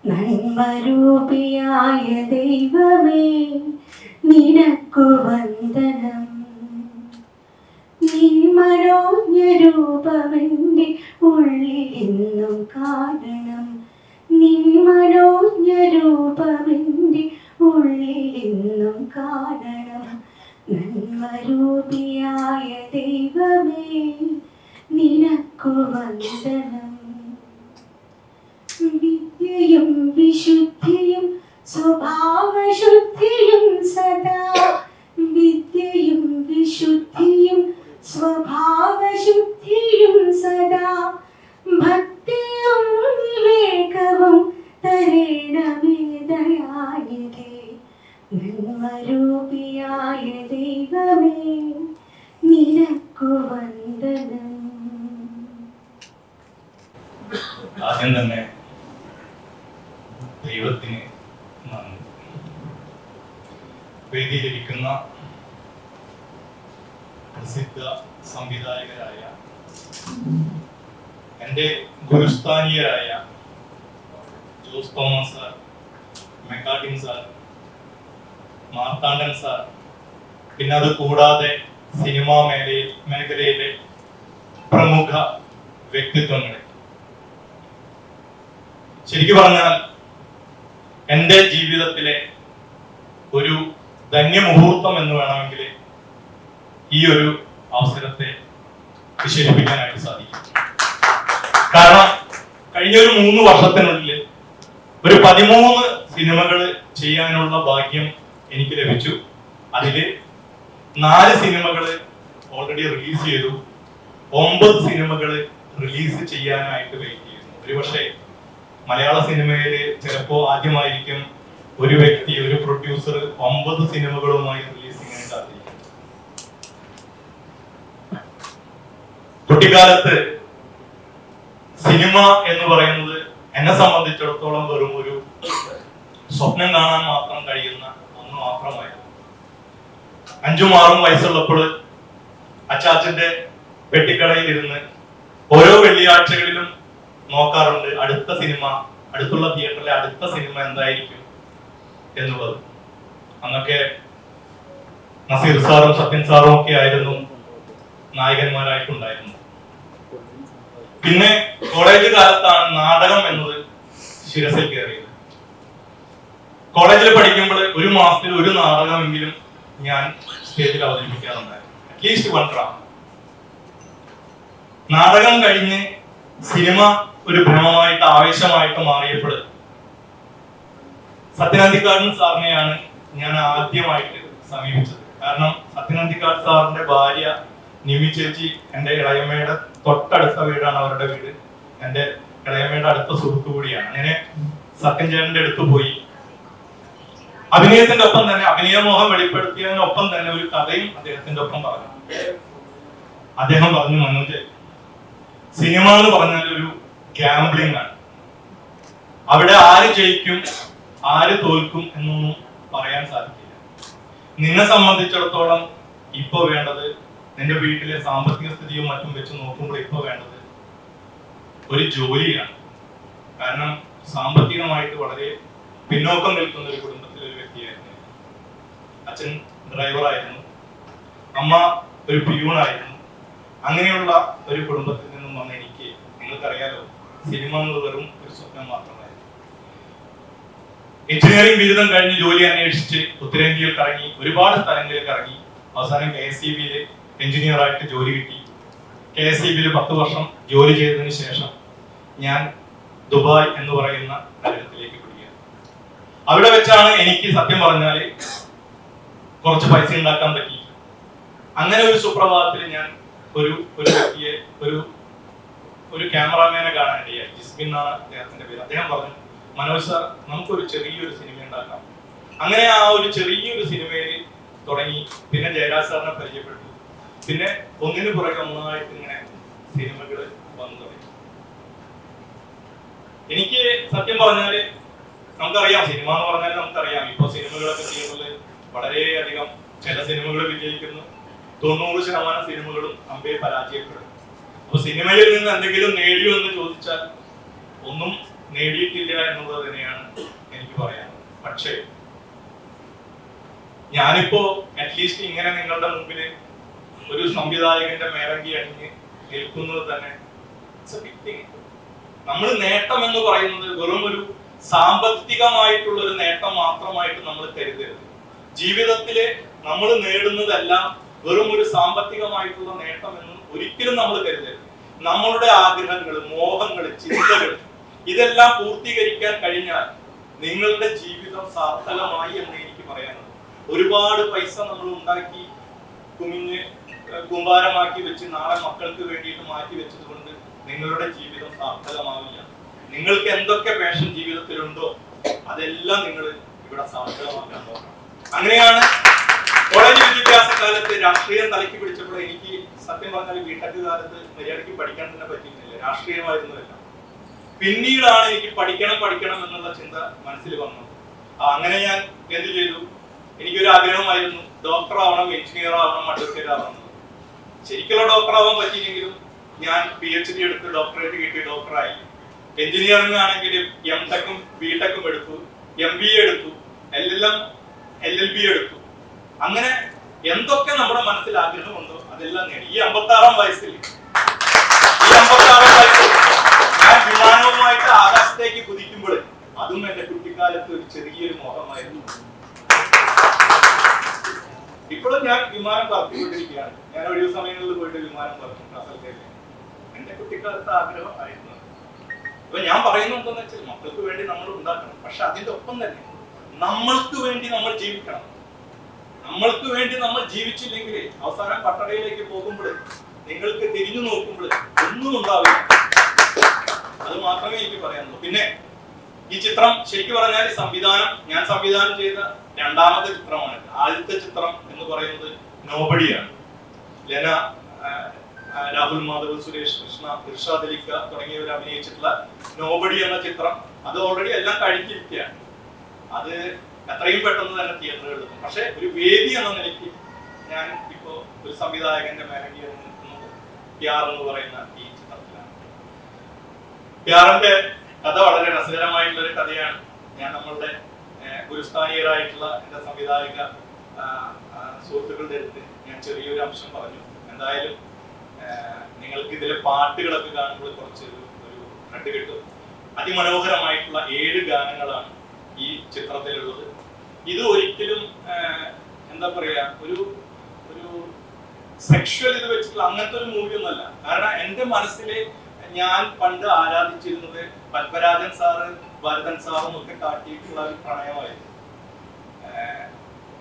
നന്മരൂപിയായ ദൈവമേ നിനക്കു വന്ദനം. നിൻ മനോജ്ഞ രൂപമെൻ്റെ ഉള്ളിലെന്നും കാണണം. നിൻ മനോജ്ഞ രൂപമെൻ്റെ ഉള്ളിലെന്നും കാണണം. നന്മരൂപിയായ ദൈവമേ നിനക്കു വന്ദനം. വിദ്യയും വിശുദ്ധിയും സ്വഭാവശുദ്ധിയും സദാ, വിദ്യയും വിശുദ്ധിയും സ്വഭാവശുദ്ധിയും സദാ, ഭക്തിയും വിവേകവും തരേണമേ ദയാനിധേ. നന്മരൂപിയായ ദൈവമേ നിനക്കു വന്ദനം. ആദ്യം തന്നെ ദൈവത്തിന് നന്ദി. വേദിയിലിരിക്കുന്ന പ്രസിദ്ധ സംവിധായകരായ എൻ്റെ ഗുരുസ്ഥാനീയരായ Jose Thomas sir, Mecartin sir, Marthandan sir, പിന്നെ അത് കൂടാതെ സിനിമാ മേഖലയിലെ പ്രമുഖ വ്യക്തിത്വങ്ങളെ, ശരിക്കു പറഞ്ഞാൽ എൻ്റെ ജീവിതത്തിലെ ഒരു ധന്യമുഹൂർത്തം എന്ന് വേണമെങ്കിൽ ഈ ഒരു അവസരത്തെ വിശേഷിപ്പിക്കാനായിട്ട് സാധിക്കും. കാരണം കഴിഞ്ഞ ഒരു 3 വർഷത്തിനുള്ളിൽ ഒരു 13 സിനിമകൾ ചെയ്യാനുള്ള ഭാഗ്യം എനിക്ക് ലഭിച്ചു. അതില് 4 സിനിമകൾ ഓൾറെഡി റിലീസ് ചെയ്തു. 9 സിനിമകൾ റിലീസ് ചെയ്യാനായിട്ട് വെയിറ്റ് ചെയ്യുന്നു. ഒരുപക്ഷെ മലയാള സിനിമയിൽ ചിലപ്പോ ആദ്യമായിരിക്കും ഒരു വ്യക്തി, ഒരു പ്രൊഡ്യൂസർ 9 സിനിമകളുമായി റിലീസിംഗ് സാധിക്കും. കുട്ടിക്കാലത്ത് സിനിമ എന്ന് പറയുന്നത് എന്നെ സംബന്ധിച്ചിടത്തോളം വെറും ഒരു സ്വപ്നം കാണാൻ മാത്രം കഴിയുന്ന ഒന്ന് മാത്രമായിരുന്നു. 5ഉം 6ഉം വയസ്സുള്ളപ്പോൾ അച്ചാച്ചന്റെ പെട്ടിക്കടയിൽ ഇരുന്ന് ഓരോ വെള്ളിയാഴ്ചകളിലും നോക്കാറുണ്ട് അടുത്ത സിനിമ, അടുത്തുള്ള തിയേറ്ററിലെ അടുത്ത സിനിമ എന്തായിരിക്കും എന്നുള്ളത്. അന്നൊക്കെ നസീർ സാറും സത്യൻ സാറും ഒക്കെ ആയിരുന്നു നായകന്മാരായിട്ടുണ്ടായിരുന്നത്. പിന്നെ കോളേജ് കാലത്താണ് നാടകം എന്നത് ശിരസിൽ കയറിയത്. കോളേജിൽ പഠിക്കുമ്പോൾ ഒരു മാസത്തിൽ ഒരു നാടകമെങ്കിലും ഞാൻ സ്റ്റേജിൽ അവതരിപ്പിക്കാറുണ്ടായിരുന്നു, അറ്റ്ലീസ്റ്റ് 1 ഡ്രാമ. നാടകം കഴിഞ്ഞ് സിനിമ ഒരു ഭ്രമമായിട്ട് ആവേശമായിട്ട് മാറിയപ്പോൾ സത്യനന്ദിക്കാട് സാറിനെയാണ് ഞാൻ ആദ്യമായിട്ട് സമീപിച്ചത്. കാരണം സത്യനന്ദിക്കാട് സാറിന്റെ ഭാര്യ നിമി ചേച്ചി എൻ്റെ ഇളയമ്മയുടെ തൊട്ടടുത്ത വീടാണ് അവരുടെ വീട്. എൻ്റെ ഇളയമ്മയുടെ അടുത്ത സുഹൃത്തു കൂടിയാണ്. അങ്ങനെ സത്യൻ ചേട്ടന്റെ അടുത്ത് പോയി അഭിനയത്തിന്റെ ഒപ്പം തന്നെ, അഭിനയമോഹം വെളിപ്പെടുത്തിയതിനൊപ്പം തന്നെ ഒരു കഥയും അദ്ദേഹത്തിന്റെ ഒപ്പം പറഞ്ഞു. അദ്ദേഹം പറഞ്ഞു, മനോജ്, സിനിമ എന്ന് പറഞ്ഞാൽ ഒരു ഗാംബ്ലിംഗ് ആണ്. അവിടെ ആര് ജയിക്കും ആര് തോൽക്കും എന്നൊന്നും പറയാൻ സാധിക്കില്ല. നിന്നെ സംബന്ധിച്ചിടത്തോളം ഇപ്പൊ വേണ്ടത്, നിന്റെ വീട്ടിലെ സാമ്പത്തിക സ്ഥിതിയും മറ്റും വെച്ച് നോക്കുമ്പോൾ ഇപ്പൊ വേണ്ടത് ഒരു ജോലിയാണ്. കാരണം സാമ്പത്തികമായിട്ട് വളരെ പിന്നോക്കം നിൽക്കുന്ന ഒരു കുടുംബത്തിലെ ഒരു വ്യക്തിയായിരുന്നു. അച്ഛൻ ഡ്രൈവറായിരുന്നു, അമ്മ ഒരു പ്യൂണായിരുന്നു. അങ്ങനെയുള്ള ഒരു കുടുംബത്തിൽ നിന്നും വന്ന എനിക്ക്, നിങ്ങൾക്കറിയാലോ, സിനിമ എന്നത് വെറും ഒരു സ്വപ്നം മാത്രമായിരുന്നു. എഞ്ചിനീയറിംഗ് ബിരുദം കഴിഞ്ഞ് ജോലി അന്വേഷിച്ച് ഉത്തരേന്ത്യയിൽ കറങ്ങി, ഒരുപാട് സ്ഥലങ്ങളിൽ കറങ്ങി. അവസാനം KSEBയിൽ എഞ്ചിനീയറായിട്ട് ജോലി കിട്ടി. KSEBയിൽ 10 വർഷം ജോലി ചെയ്തതിന് ശേഷം ഞാൻ ദുബായ് എന്ന് പറയുന്ന നഗരത്തിലേക്ക് പോവുകയാണ്. അവിടെ വെച്ചാണ് എനിക്ക് സത്യം പറഞ്ഞാല് കുറച്ച് പൈസ ഉണ്ടാക്കാൻ പറ്റി. അങ്ങനെ ഒരു സുപ്രഭാതത്തിൽ ഞാൻ ഒരു വ്യക്തിയെ, ഒരു ക്യാമറാമാനെ കാണാനിടയായി. ജിസ്ബിൻ എന്നാണ് അദ്ദേഹത്തിന്റെ പേര്. അദ്ദേഹം പറഞ്ഞു, മനോജ് സാർ, നമുക്കൊരു ചെറിയൊരു സിനിമ ഉണ്ടാക്കാം. അങ്ങനെ ആ ഒരു ചെറിയൊരു സിനിമയിൽ തുടങ്ങി. പിന്നെ ജയരാജ് സാറിനെ പരിചയപ്പെട്ടു. പിന്നെ ഒന്നിനു പുറകെ ഒന്നായിട്ട് ഇങ്ങനെ സിനിമകൾ വന്നു തുടങ്ങി. എനിക്ക് സത്യം പറഞ്ഞാല്, നമുക്കറിയാം സിനിമ എന്ന് പറഞ്ഞാൽ നമുക്കറിയാം, ഇപ്പൊ സിനിമകളൊക്കെ ചെയ്യുന്നത് വളരെയധികം, ചില സിനിമകൾ വിജയിക്കുന്നു, 90% സിനിമകളും അമ്പേ പരാജയപ്പെടും. അപ്പൊ സിനിമയിൽ നിന്ന് എന്തെങ്കിലും നേടിയോ എന്ന് ചോദിച്ചാൽ ഒന്നും നേടിയിട്ടില്ല എന്നുള്ളത് തന്നെയാണ് എനിക്ക് പറയാനുള്ളത്. പക്ഷേ ഞാനിപ്പോ അറ്റ്ലീസ്റ്റ് ഇങ്ങനെ നിങ്ങളുടെ മുമ്പിൽ ഒരു സംവിധായകന്റെ മേലങ്കി അണിഞ്ഞ് നിൽക്കുന്നത് തന്നെ നമ്മൾ നേട്ടം എന്ന് പറയുന്നത് വെറും ഒരു സാമ്പത്തികമായിട്ടുള്ള ഒരു നേട്ടം മാത്രമായിട്ട് നമ്മൾ കരുതരുത്. ജീവിതത്തില് നമ്മൾ നേടുന്നതെല്ലാം വെറും ഒരു സാമ്പത്തികമായിട്ടുള്ള നേട്ടം എന്ന് ഒരിക്കലും നമ്മൾ കരുതരുത്. നമ്മളുടെ ആഗ്രഹങ്ങൾ, മോഹങ്ങൾ, ചിന്തകൾ ഇതെല്ലാം പൂർത്തീകരിക്കാൻ കഴിഞ്ഞാൽ നിങ്ങളുടെ ജീവിതം സാർത്ഥകമായി എന്ന് എനിക്ക് പറയാനുള്ളത്. ഒരുപാട് പൈസ നമ്മൾ ഉണ്ടാക്കി കുമിഞ്ഞ് കൂമ്പാരമാക്കി വെച്ച് നാളെ മക്കൾക്ക് വേണ്ടിയിട്ട് മാറ്റി വെച്ചത് കൊണ്ട് നിങ്ങളുടെ ജീവിതം സാർത്ഥകമാവില്ല. നിങ്ങൾക്ക് എന്തൊക്കെ പാഷൻ ജീവിതത്തിലുണ്ടോ അതെല്ലാം നിങ്ങൾ ഇവിടെ സാർത്ഥകമാക്കാൻ നോക്കണം. അങ്ങനെയാണ് കോളേജ് വിദ്യാഭ്യാസ കാലത്ത് രാഷ്ട്രീയം തലക്കി പിടിച്ചപ്പോൾ എനിക്ക് സത്യം പറഞ്ഞാൽ ബിടെക് കാലത്ത് മര്യാദയ്ക്ക് പഠിക്കാൻ തന്നെ പറ്റിയിരുന്നില്ല. രാഷ്ട്രീയമായിരുന്നില്ല. പിന്നീടാണ് എനിക്ക് പഠിക്കണം എന്നുള്ള ചിന്ത മനസ്സിൽ വന്നത്. അങ്ങനെ ഞാൻ എന്ത് ചെയ്തു? എനിക്കൊരു ആഗ്രഹമായിരുന്നു ഡോക്ടർ ആവണം, എഞ്ചിനീയർ ആവണം, അഡ്വക്കേറ്റ് ആവണം. ശരിക്കുള്ള ഡോക്ടർ ആവാൻ പറ്റിയില്ലെങ്കിലും ഞാൻ PhD എടുത്ത് ഡോക്ടറേറ്റ് കിട്ടി ഡോക്ടറായി. എഞ്ചിനീയറിംഗ് ആണെങ്കിൽ M.Tech-ഉം B.Tech-ഉം എടുത്തു, MBA എടുത്തു, LLB എടുത്തു. അങ്ങനെ എന്തൊക്കെ നമ്മുടെ മനസ്സിൽ ആഗ്രഹമുണ്ടോ അതെല്ലാം നേടി. ഈ 56-ാം വയസ്സിൽ ഞാൻ വിമാനവുമായിട്ട് ആകാശത്തേക്ക് കുതിക്കുമ്പോൾ അതും എന്റെ കുട്ടിക്കാലത്ത് ഒരു ചെറിയൊരു മോഹമായിരുന്നു. ഇപ്പോഴും ഞാൻ വിമാനം പറത്തിക്കൊണ്ടിരിക്കുകയാണ്. ഞാൻ ഒഴിവ് സമയങ്ങളിൽ പോയിട്ട് വിമാനം പറത്തും കാസർഗോഡ്. എന്റെ കുട്ടിക്കാലത്ത് ആഗ്രഹം ആയിരുന്നു. അപ്പൊ ഞാൻ പറയുന്നുണ്ടെന്ന് വെച്ചാൽ മക്കൾക്ക് വേണ്ടി നമ്മൾ ഉണ്ടാക്കണം. പക്ഷെ അതിന്റെ ഒപ്പം തന്നെ നമ്മൾക്ക് വേണ്ടി നമ്മൾ ജീവിക്കണം. നമ്മൾക്ക് വേണ്ടി നമ്മൾ ജീവിച്ചില്ലെങ്കിൽ അവസാനം പട്ടടയിലേക്ക് പോകുമ്പോൾ നിങ്ങൾക്ക് തിരിഞ്ഞു നോക്കുമ്പോൾ ഒന്നും ഉണ്ടാവില്ല. അത് മാത്രമേ എനിക്ക് പറയാനുള്ളൂ. പിന്നെ ഈ ചിത്രം ശരിക്കും പറഞ്ഞാൽ ഞാൻ സംവിധാനം ചെയ്ത രണ്ടാമത്തെ ചിത്രമാണ്. ആദ്യത്തെ ചിത്രം എന്ന് പറയുന്നത് നോബഡിയാണ്. ലെന, രാഹുൽ മാധവ്, സുരേഷ് കൃഷ്ണ, ഇർഷാദ് അലിക്ക തുടങ്ങിയവർ അഭിനയിച്ചിട്ടുള്ള നോബഡി എന്ന ചിത്രം അത് ഓൾറെഡി എല്ലാം കഴിഞ്ഞിരിക്കുകയാണ്. അത് എത്രയും പെട്ടെന്ന് തന്നെ തിയേറ്ററുകളിൽ എത്തും. പക്ഷെ ഒരു വേദി എന്ന നിലയ്ക്ക് ഞാൻ ഇപ്പോ ഒരു സംവിധായകന്റെ മേലങ്കി നിൽക്കുന്നത് പ്യാർ എന്ന് പറയുന്ന ഈ ചിത്രത്തിലാണ്. പ്യാറിന്റെ കഥ വളരെ രസകരമായിട്ടുള്ള ഒരു കഥയാണ്. ഞാൻ നമ്മളുടെ ഗുരുസ്ഥാനീയരായിട്ടുള്ള എന്റെ സംവിധായക സുഹൃത്തുക്കളുടെ അടുത്ത് ഞാൻ ചെറിയൊരു അംശം പറഞ്ഞു. എന്തായാലും നിങ്ങൾക്ക് ഇതിലെ പാട്ടുകളൊക്കെ കാണുമ്പോൾ കുറച്ച് ഒരു കണ്ടു കിട്ടും. അതിമനോഹരമായിട്ടുള്ള 7 ഗാനങ്ങളാണ് ഈ ചിത്രത്തിലുള്ളത്. ഇത് ഒരിക്കലും എന്താ പറയാ ഒരു സെക്ഷൽ ഇത് വെച്ചിട്ടുള്ള അങ്ങനത്തെ ഒരു മൂവി ഒന്നല്ല. കാരണം എന്റെ മനസ്സിൽ ഞാൻ പണ്ട് ആരാധിച്ചിരുന്നത് പത്മരാജൻ സാറ്, ഭരതൻ സാറും ഒക്കെ കാട്ടിയിട്ടുള്ള ഒരു പ്രണയമായിരുന്നു.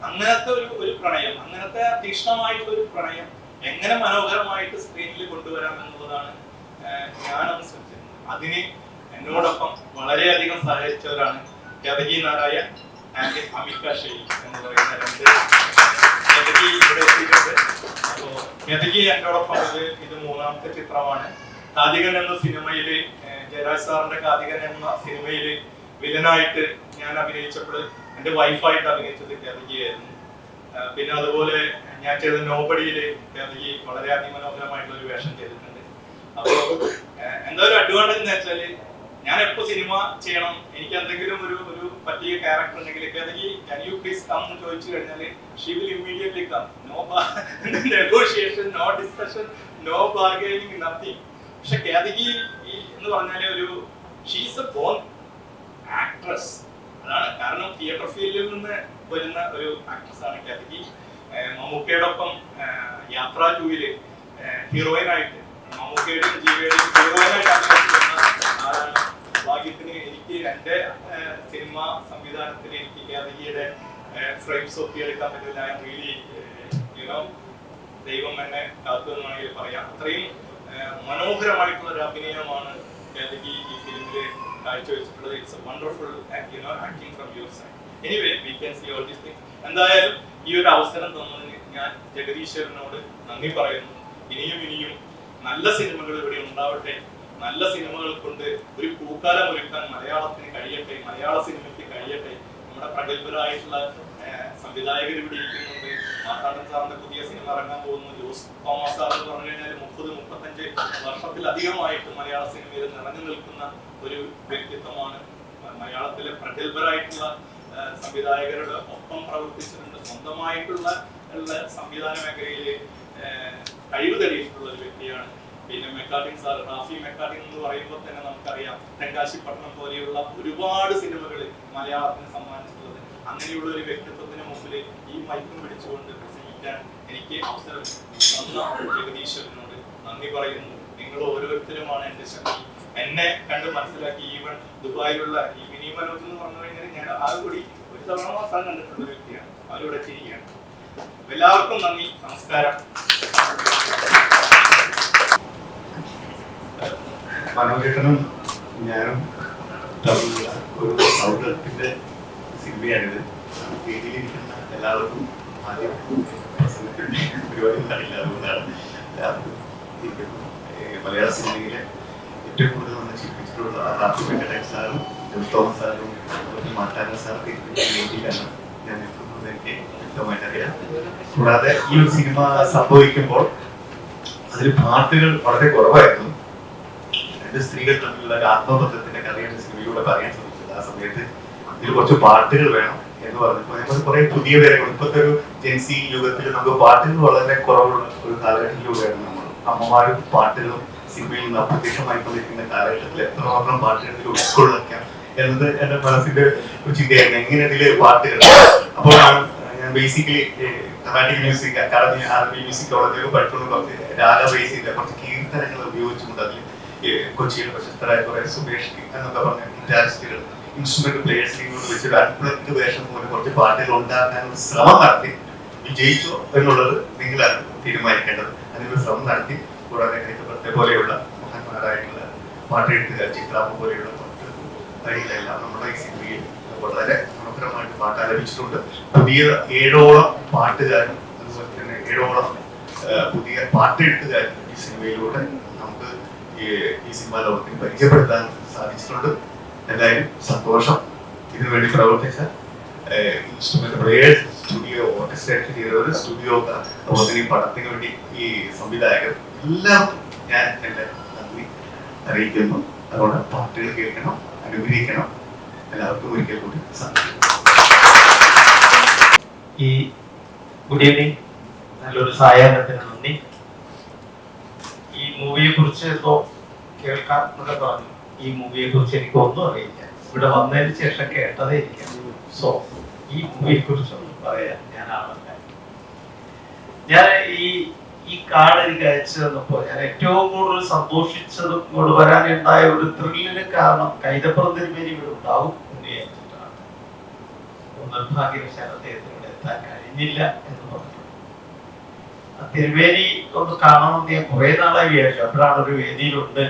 അങ്ങനത്തെ ഒരു പ്രണയം, അങ്ങനത്തെ തീക്ഷ്ണമായിട്ടുള്ള ഒരു പ്രണയം എങ്ങനെ മനോഹരമായിട്ട് സ്ക്രീനിൽ കൊണ്ടുവരാം എന്നുള്ളതാണ് ഞാൻ അനുസരിച്ചത്. അതിന് എന്നോടൊപ്പം വളരെയധികം സഹായിച്ചവരാണ് യദഗി നാരായൺ ആൻഡ് അമിക ഷെയ്ഖ് എന്ന് പറയുന്ന 2 യദഗി ഇവിടെ എത്തിയിട്ടുണ്ട്. അപ്പോ യദഗി എന്നോടൊപ്പം ഇത് 3ാമത്തെ ചിത്രമാണ്. കാതികൻ എന്ന സിനിമയില് ജയരാജ് സാറിന്റെ കാതികൻ എന്ന സിനിമയില് വില്ലനായിട്ട് ഞാൻ അഭിനയിച്ചപ്പോൾ എന്റെ വൈഫായിട്ട് അഭിനയിച്ചത് യദഗിയായിരുന്നു. പിന്നെ അതുപോലെ ഞാൻ ചെയ്ത നോബഡിയില് യദഗി വളരെ അതിമനോഹരമായിട്ടുള്ള ഒരു വേഷം ചെയ്തിട്ടുണ്ട്. അപ്പോ എന്താ ഒരു അഡ്വാൻറ്റേജ് എന്ന് വെച്ചാല് ഞാൻ എപ്പോ സിനിമ ചെയ്യണം, എനിക്ക് എന്തെങ്കിലും ഒരു പറ്റിയ ക്യാരക്ടർ ഉണ്ടെങ്കിൽ can you please come എന്ന് ചോദിച്ചു കഴിഞ്ഞാൽ she will immediately come. No negotiation, no discussion, no bargaining, nothing. പക്ഷെ യദഗി എന്ന് പറഞ്ഞാൽ she is a born actress. അതാണ് കാരണം തിയേറ്റർ ഫീൽഡിൽ നിന്ന് വരുന്ന ഒരു ആക്ട്രസ് ആണ് യദഗി. മമ്മൂക്കയോടൊപ്പം യാത്ര 2-ല് ഹീറോയിനായിട്ട് മമ്മൂക്കയുടെയും ജീവയുടെയും ഹീറോയിനായിട്ട് ആളാണ്. ഭാഗ്യത്തിന് എനിക്ക് എന്റെ സിനിമ സംവിധാനത്തിൽ എനിക്ക് യദഗിയുടെ ഫ്രെയിംസ് ഒപ്പിയെടുക്കാൻ പറ്റില്ല. റിയലി ദൈവം എന്നെ കാത്തു എന്ന് വേണമെങ്കിൽ പറയാം. അത്രയും മനോഹരമായിട്ടുള്ള ഒരു അഭിനയമാണ് യദഗി ഈ ഫിലിമില് കാഴ്ചവെച്ചിട്ടുള്ളത്. It's a wonderful acting from your side. Anyway we can see all these things. എന്തായാലും ഈ ഒരു അവസരം തന്നതിന് ഞാൻ ജഗദീശ്വരനോട് നന്ദി പറയുന്നു. ഇനിയും നല്ല സിനിമകൾ ഇവിടെ ഉണ്ടാവട്ടെ. നല്ല സിനിമകൾ കൊണ്ട് ഒരു പൂക്കാലം ഒരുക്കാൻ മലയാളത്തിന് കഴിയട്ടെ, മലയാള സിനിമയ്ക്ക് കഴിയട്ടെ. നമ്മുടെ പ്രഗത്ഭരായിട്ടുള്ള സംവിധായകർ ഇവിടെ ഇരിക്കുന്നുണ്ട്. മാർത്താണ്ഡൻ സാറിന്റെ പുതിയ സിനിമ ഇറങ്ങാൻ പോകുന്നു. ജോസ് തോമസ് സാർ എന്ന് പറഞ്ഞു കഴിഞ്ഞാൽ 30-35 വർഷത്തിലധികമായിട്ട് മലയാള സിനിമയിൽ നിറഞ്ഞു നിൽക്കുന്ന ഒരു വ്യക്തിത്വമാണ്. മലയാളത്തിലെ പ്രഗത്ഭരായിട്ടുള്ള സംവിധായകരുടെ ഒപ്പം പ്രവർത്തിച്ചിട്ടുണ്ട്. സ്വന്തമായിട്ടുള്ള സംവിധാന മേഖലയിൽ കഴിവ് തെളിയിച്ചിട്ടുള്ള ഒരു വ്യക്തിയാണ്. പിന്നെ മെക്കാട്ടിൻ സാർ, റാഫി മെക്കാട്ടിൻ എന്ന് പറയുമ്പോൾ തന്നെ നമുക്കറിയാം തെങ്കാശിപ്പട്ടണം പോലെയുള്ള ഒരുപാട് സിനിമകൾ മലയാളത്തിന് സമ്മാനിച്ചിട്ടുള്ളത്. അങ്ങനെയുള്ള ഒരു വ്യക്തിത്വത്തിന് മുമ്പിൽ ഈ മൈക്കും പിടിച്ചുകൊണ്ട് പ്രസംഗിക്കാൻ എനിക്ക് അവസരം തന്ന ജഗദീശ്വരനോട് നന്ദി പറയുന്നു. നിങ്ങൾ ഓരോരുത്തരുമാണ് എൻ്റെ ശക്തി. എന്നെ കണ്ട് മനസ്സിലാക്കി ഈവൻ ദുബായിലുള്ള ഈ മിനി മനോജ് എന്ന് പറഞ്ഞു കഴിഞ്ഞാൽ ഞാൻ ആ കൂടി ഒരു തവണ മാത്രം കണ്ടിട്ടുള്ള ഒരു വ്യക്തിയാണ്. അവരിവിടെ ചെയ്യുകയാണ്. എല്ലാവർക്കും നന്ദി, നമസ്കാരം. മനോജേട്ടനും ഞാനും തമ്മിലുള്ള ഒരു സൗഹൃദത്തിന്റെ സിനിമയാണിത്. വേദിയിലിരിക്കുന്ന എല്ലാവർക്കും ആദ്യം പരിപാടി അറിയില്ല, അതുകൊണ്ടാണ് മലയാള സിനിമയിലെ ഏറ്റവും കൂടുതൽ നമ്മൾ ചിരിപ്പിച്ചിട്ടുള്ള റാഫി വെങ്കടേഷ് സാറും ജോസ് തോമസ് സാറും മാർത്താണ്ഡൻ സാറൊക്കെ വേദിയിലാണ് ഞാൻ നിൽക്കുന്നത്. എനിക്ക് വ്യക്തമായിട്ട് അറിയാം. കൂടാതെ ഈ ഒരു സിനിമ സംഭവിക്കുമ്പോൾ അതിൽ പാട്ടുകൾ വളരെ കുറവായിരുന്നു. രണ്ട് സ്ത്രീകൾ തമ്മിലുള്ള ഒരു ആത്മബന്ധത്തിന്റെ കഥയാണ് സിനിമയിലൂടെ പറയാൻ ശ്രമിച്ചത്. ആ സമയത്ത് ഇതിൽ കുറച്ച് പാട്ടുകൾ വേണം എന്ന് പറഞ്ഞപ്പോൾ നമ്മൾ കുറെ പുതിയ പേരുകൾ, ഇപ്പോഴത്തെ ഒരു ജെൻസി യുഗത്തിൽ നമുക്ക് പാട്ടുകൾ വളരെ കുറവുള്ള ഒരു കാലഘട്ടത്തിലൂടെയാണ് നമ്മൾ അമ്മമാരും പാട്ടുകളും സിനിമയിൽ നിന്ന് അപ്രത്യക്ഷമായിക്കൊണ്ടിരിക്കുന്ന കാലഘട്ടത്തിൽ എത്രമാത്രം പാട്ടുകളിൽ ഉൾക്കൊള്ളിക്കാം എന്നത് എന്റെ മനസ്സിന്റെ ഒരു ചിന്തയായിരുന്നു. എങ്ങനെ ഇതില് പാട്ടുകൾ അപ്പോൾ ഞാൻ ബേസിക്കലി കർണാട്ടിക് മ്യൂസിക് അക്കാദമി ആർമി മ്യൂസിക് കോളേജിൽ പഠിച്ചുകൊണ്ട് കുറച്ച് രാഗ ബേസ് ചെയ്ത കുറച്ച് കീർത്തനങ്ങൾ ഉപയോഗിച്ചുകൊണ്ട് അതിൽ കൊച്ചിയിലെ പ്രശസ്തരായ കുറെ സുബേഷ് എന്നൊക്കെ പറഞ്ഞ ഗിറ്റാരിസ്റ്റുകൾ, ഇൻസ്ട്രുമെന്റ് പ്ലേയേഴ്സിനെ കൊണ്ട് വെച്ചൊരു അൺപ്ലഗ്ഡ് വേഷം പോലെ കുറച്ച് പാട്ടുകൾ ഉണ്ടാക്കാനുള്ള ശ്രമം നടത്തി. വിജയിച്ചോ എന്നുള്ളത് നിങ്ങളാണ് തീരുമാനിക്കേണ്ടത്. അതിനൊരു ശ്രമം നടത്തി. കൂടാതെ കൈത്തപ്പത്തെ പോലെയുള്ള മഹാന്മാരായിട്ടുള്ള പാട്ടെഴുത്തുകാർ, ചിത്രാമ്മ പോലെയുള്ള വരികളെല്ലാം നമ്മുടെ ഈ സിനിമയിൽ വളരെ മനോഹരമായിട്ട് പാട്ട് ആലപിച്ചിട്ടുണ്ട്. പുതിയ 7ഓളം പാട്ടുകാരും അതുപോലെ തന്നെ 7ഓളം പുതിയ പാട്ടെഴുത്തുകാരും ഈ സിനിമയിലൂടെ നമുക്ക് ഈ സിനിമാ ലോകത്തിന് പരിചയപ്പെടുത്താൻ സാധിച്ചിട്ടുണ്ട്. എന്തായാലും സന്തോഷം. ഇതിനുവേണ്ടി പ്രവർത്തിച്ച ഇൻസ്ട്രുമെന്റ് പ്ലേയേഴ്സ്, സ്റ്റുഡിയോ ഓർക്കസ്ട്രേറ്റ് ചെയ്തവർ, സ്റ്റുഡിയോ അതുപോലെ ഈ പടത്തിന് വേണ്ടി ഈ സംവിധായകർ എല്ലാവർക്കും ഞാൻ എൻ്റെ നന്ദി അറിയിക്കുന്നു. അതുകൊണ്ട് പാട്ടുകൾ കേൾക്കണം, അനുഗ്രഹിക്കണം. എല്ലാവർക്കും ഒരിക്കൽ കൂടി സാധിക്കും. ഈ ഗുഡ് ഈവനിങ്, നല്ലൊരു സായാഹ്നത്തിന് നന്ദി. ഈ മൂവിയെ കുറിച്ച് ഇപ്പോൾ കേൾക്കാം എന്നൊക്കെ പറഞ്ഞു. ഈ മൂവിയെ കുറിച്ച് എനിക്ക് ഒന്നും അറിയില്ല. ഇവിടെ വന്നതിന് ശേഷം കേട്ടതേ ഇരിക്കാം. സോ ഈ മൂവിയെ കുറിച്ചൊന്നും പറയാൻ ഞാൻ ആളല്ല. ഞാൻ ഈ കാർഡ് എനിക്ക് അയച്ചു തന്നപ്പോൾ ഞാൻ ഏറ്റവും കൂടുതൽ സന്തോഷിച്ചതും ഇങ്ങോട്ട് വരാനുണ്ടായ ഒരു ത്രില്ലിന് കാരണം കൈതപ്പുറം തിരുമേനി ഇവിടെ ഉണ്ടാവും എന്ന് വിചാരിച്ചിട്ടാണ്. നിർഭാഗ്യവശാൽ അദ്ദേഹത്തിന് ഇവിടെ എത്താൻ കഴിഞ്ഞില്ല എന്ന് പറഞ്ഞു. തിരുമേനി ഒന്ന് കാണണമെന്ന് ഞാൻ കുറെ നാളായി വിചാരിച്ചു. അപ്പോഴാണ് ഒരു വേദിയിലുണ്ട്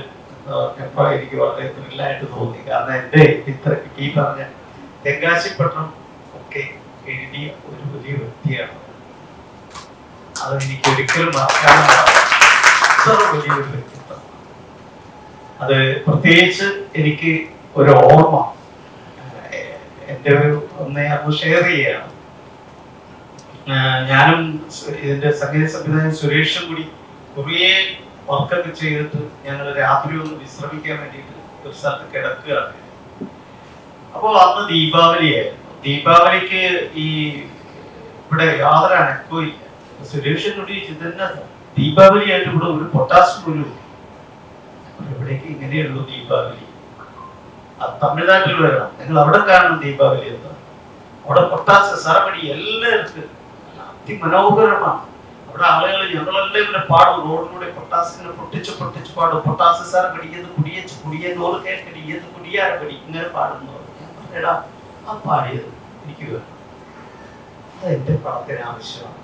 പറഞ്ഞപ്പോൾ എനിക്ക് വളരെ ത്രില്ലായിട്ട് തോന്നി. കാരണം എൻ്റെ ഈ പറഞ്ഞ തെങ്കാശിപ്പട്ടണം ഒക്കെ എഴുതിയ ഒരു വലിയ വ്യക്തിയാണ്. അത് എനിക്ക് ഒരിക്കലും മറക്കാനാണ്. വലിയൊരു വ്യക്തിത്വം. അത് പ്രത്യേകിച്ച് എനിക്ക് ഒരു ഓർമ്മ എൻ്റെ ഒന്ന് ഷെയർ ചെയ്യാണ്. ഞാനും ഇതിന്റെ സംഗീത സംവിധായകൻ സുരേഷും കൂടി കുറേ വർക്കൊക്കെ ചെയ്തിട്ട് ഞങ്ങൾ രാത്രി ഒന്ന് വിശ്രമിക്കാൻ വേണ്ടിയിട്ട് ഒരു സ്ഥലത്ത് കിടക്കുകയാണ്. അപ്പോൾ അന്ന് ദീപാവലിയായിരുന്നു. ദീപാവലിക്ക് ഈ ഇവിടെ യാതൊരു അനക്കവും ഇല്ല. സുരേഷിനോട് ഇതന്നെ ദീപാവലിയായിട്ട് ഇവിടെ ഒരു പൊട്ടാസ് പോലും ഇവിടേക്ക് ഇങ്ങനെയുള്ളൂ ദീപാവലി. അത് തമിഴ്നാട്ടിൽ വരണം, നിങ്ങൾ അവിടെ കാണണം ദീപാവലി എന്ന്. അവിടെ പൊട്ടാസ് സറമണി എല്ലാവർക്കും അതിമനോഹരമാണ്. അവിടെ ആളുകൾ ഞങ്ങളെല്ലാം ഇങ്ങനെ പാടും. റോഡിലൂടെ പൊട്ടാസ് ഇങ്ങനെ പൊട്ടിച്ച് പാടും. പൊട്ടാസ് സാർ കടിയത് കുടിയച്ച് കുടിയ നോറ് കേൾക്കടിയത് കുടിയാര കടി ഇങ്ങനെ പാടുന്നു. എടാ ആ പാടിയത് എനിക്ക് അത് എന്റെ പടത്തിന് ആവശ്യമാണ്.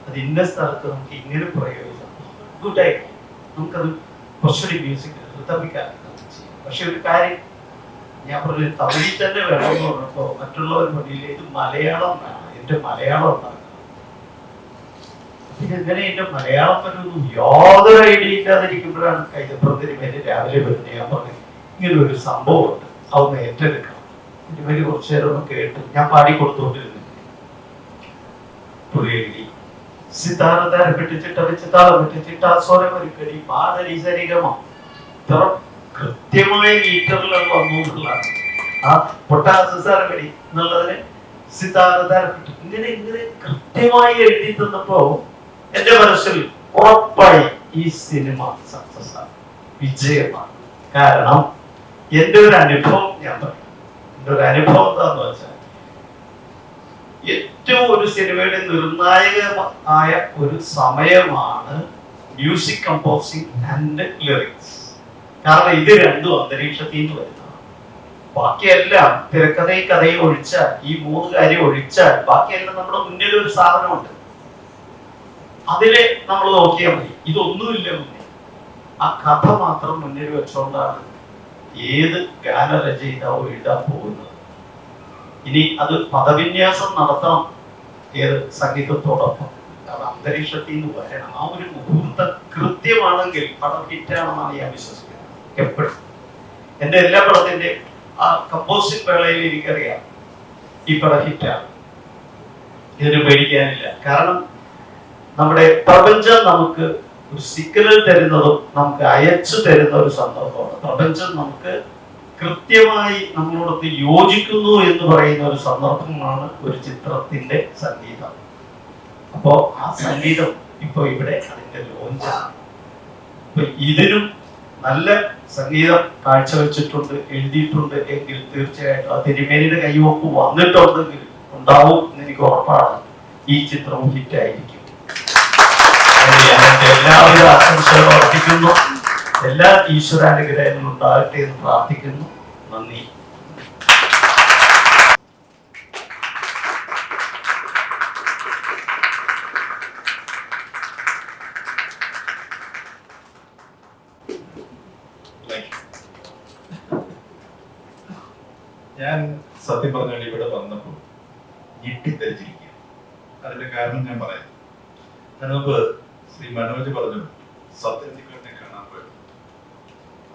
അത് ഇന്ന സ്ഥലത്ത് നമുക്ക് ഇങ്ങനെ പ്രയോഗിക്കാം. ഗുഡായിട്ട് നമുക്കത് കുറച്ചുകൂടി മ്യൂസിക് റിതമിക്കാൻ ചെയ്യും. പക്ഷെ ഒരു കാര്യം ഞാൻ പറഞ്ഞു, തമിഴിൽ തന്നെ വേണമെന്ന് പറഞ്ഞപ്പോ മറ്റുള്ളവർ പണിയില്ല, ഇത് മലയാളം വേണം, എന്റെ മലയാളം ഉണ്ടാക്കണം. ഇതെങ്ങനെ എന്റെ മലയാളം പറ്റുന്നു യാതൊരു ഐഡിയ ഇല്ലാതിരിക്കുമ്പോഴാണ് കൈതപ്പുറത്തിന് രാവിലെ വരുന്നത്. ഞാൻ പറഞ്ഞു ഇങ്ങനെ ഒരു സംഭവം ഉണ്ട്, അതൊന്ന് ഏറ്റെടുക്കണം. ഇതിന് കുറച്ചു നേരം ഒന്ന് കേട്ട് ഞാൻ പാടിക്കൊടുത്തോണ്ടിരുന്നു. പുള്ളി എഴുതി സിതാരധാര പെട്ടിച്ചിട്ട വെച്ച് താളം പെട്ടിച്ചിട്ട സ്വരം ഒരുക്കടി പാടരി സരിഗമ ഇത്ര കൃത്യമായ മീറ്ററിലാണ് വന്നു എന്നുള്ളതാണ്. ആ പൊട്ടാസാരപടി എന്നുള്ളതിന് സിതാരധാര പെട്ടി ഇങ്ങനെ ഇങ്ങനെ കൃത്യമായി എഴുതി തന്നപ്പോ എന്റെ മനസ്സിൽ ഉറപ്പായി ഈ സിനിമ സക്സസ് ആണ്, വിജയമാണ്. കാരണം എന്റെ ഒരു അനുഭവം ഞാൻ പറയും. എന്റെ ഒരു അനുഭവം എന്താന്ന് വെച്ചാൽ ഏറ്റവും ഒരു സിനിമയുടെ നിർണായകമായ ഒരു സമയമാണ് മ്യൂസിക് കമ്പോസിങ് ആൻഡ് ലിറിക്സ്. കാരണം ഇത് രണ്ടും അന്തരീക്ഷത്തിൽ നിന്ന് വരുന്നതാണ്. ബാക്കിയെല്ലാം തിരക്കഥയും കഥയും ഒഴിച്ചാൽ, ഈ മൂന്ന് കാര്യം ഒഴിച്ചാൽ ബാക്കിയെല്ലാം നമ്മുടെ മുന്നിൽ ഒരു സാധനമുണ്ട്, അതിലെ നമ്മൾ നോക്കിയാൽ മതി. ഇതൊന്നുമില്ല മുന്നിൽ, ആ കഥ മാത്രം മുന്നിൽ വെച്ചുകൊണ്ടാണ് ഏത് ഗാനരചയിതാവോ എഴുതാൻ പോകുന്നത്. ഇനി അത് പദവിന്യാസം നടത്തണം ഏത് സംഗീതത്തോടൊപ്പം, അത് അന്തരീക്ഷത്തിൽ നിന്ന് വരണം. ആ ഒരു മുഹൂർത്തം കൃത്യമാണെങ്കിൽ പടം ഹിറ്റാണെന്നാണ് ഞാൻ വിശ്വസിക്കുന്നത് എപ്പോഴും. എൻ്റെ എല്ലാ പടത്തിന്റെ ആ കമ്പോസിംഗ് വേളയിൽ എനിക്കറിയാം ഈ പടം ഹിറ്റാണ്, ഇതിന് പേടിക്കാനില്ല. കാരണം നമ്മുടെ പ്രപഞ്ചം നമുക്ക് ഒരു സിഗ്നൽ തരുന്നതും നമുക്ക് അയച്ചു തരുന്ന ഒരു സന്ദർഭമാണ്. പ്രപഞ്ചം നമുക്ക് കൃത്യമായി നമ്മളോടൊത്ത് യോജിക്കുന്നു എന്ന് പറയുന്ന ഒരു സന്ദർഭമാണ് ഒരു ചിത്രത്തിന്റെ സംഗീതം. അപ്പോ ആ സംഗീതം ഇപ്പൊ ഇവിടെ അതിന്റെ ലോഞ്ചാണ്. അപ്പൊ ഇതിനും നല്ല സംഗീതം കാഴ്ചവെച്ചിട്ടുണ്ട്, എഴുതിയിട്ടുണ്ട് എങ്കിൽ തീർച്ചയായിട്ടും ആ തിരുമേനിയുടെ കൈവപ്പ് വന്നിട്ടുണ്ടെങ്കിൽ ഉണ്ടാവും എന്ന് എനിക്ക് ഉറപ്പാണ്. ഈ ചിത്രവും ഹിറ്റായിരിക്കും. എല്ലാവിധ ആശംസകളും അർപ്പിക്കുന്നു. എല്ലാ ഈശ്വരാനുഗ്രഹങ്ങളും ഉണ്ടാകട്ടെ എന്ന് പ്രാർത്ഥിക്കുന്നു. നന്ദി. ഞാൻ സത്യം പറഞ്ഞാൽ ഇവിടെ വന്നപ്പോൾ ഞെട്ടിത്തരിച്ചിരിക്കുക. അതിന്റെ കാരണം ഞാൻ പറയാം. അതിന് മുമ്പ് ശ്രീ മനോജ് പറഞ്ഞു സത്യന്തിക്കാടിനെ കാണാൻ പോയത്,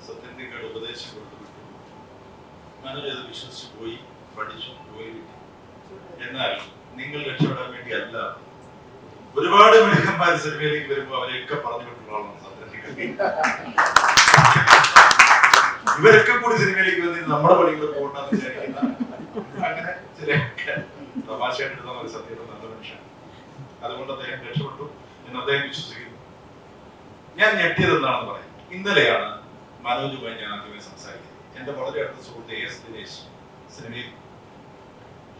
സത്യന്തിക്കാട് ഉപദേശം കൊടുത്തു വിട്ടു. മനോജ് അത് വിശ്വസിച്ച് പോയി, പഠിച്ചു, ജോലി കിട്ടി. എന്നാൽ നിങ്ങൾ രക്ഷപ്പെടാൻ വേണ്ടി അല്ല, ഒരുപാട് മിടുക്കന്മാർ സിനിമയിലേക്ക് വരുമ്പോൾ അവരെയൊക്കെ പറഞ്ഞു വിട്ടുള്ളതാണ് സത്യന്തിക്കാട്. ഇവരൊക്കെ കൂടി സിനിമയിലേക്ക് വന്നിട്ട് നമ്മുടെ പണികൾ പോകണ്ടെന്ന് വിചാരിക്കുന്ന അങ്ങനെ ചില തമാശയായിട്ട് എടുത്ത ഒരു സത്യത്തിൽ നല്ല മനുഷ്യൻ. അതുകൊണ്ട് അദ്ദേഹം രക്ഷപ്പെട്ടു എന്ന് അദ്ദേഹം വിശ്വസിക്കുന്നു. ഞാൻ ഞെട്ടിയത് എന്താണെന്ന് പറയാം. ഇന്നലെയാണ് മനോജുമായി ഞാൻ ആദ്യമായി സംസാരിക്കുന്നത്. എന്റെ വളരെ അടുത്ത സുഹൃത്ത് AS ദിനേശ്, സിനിമയിൽ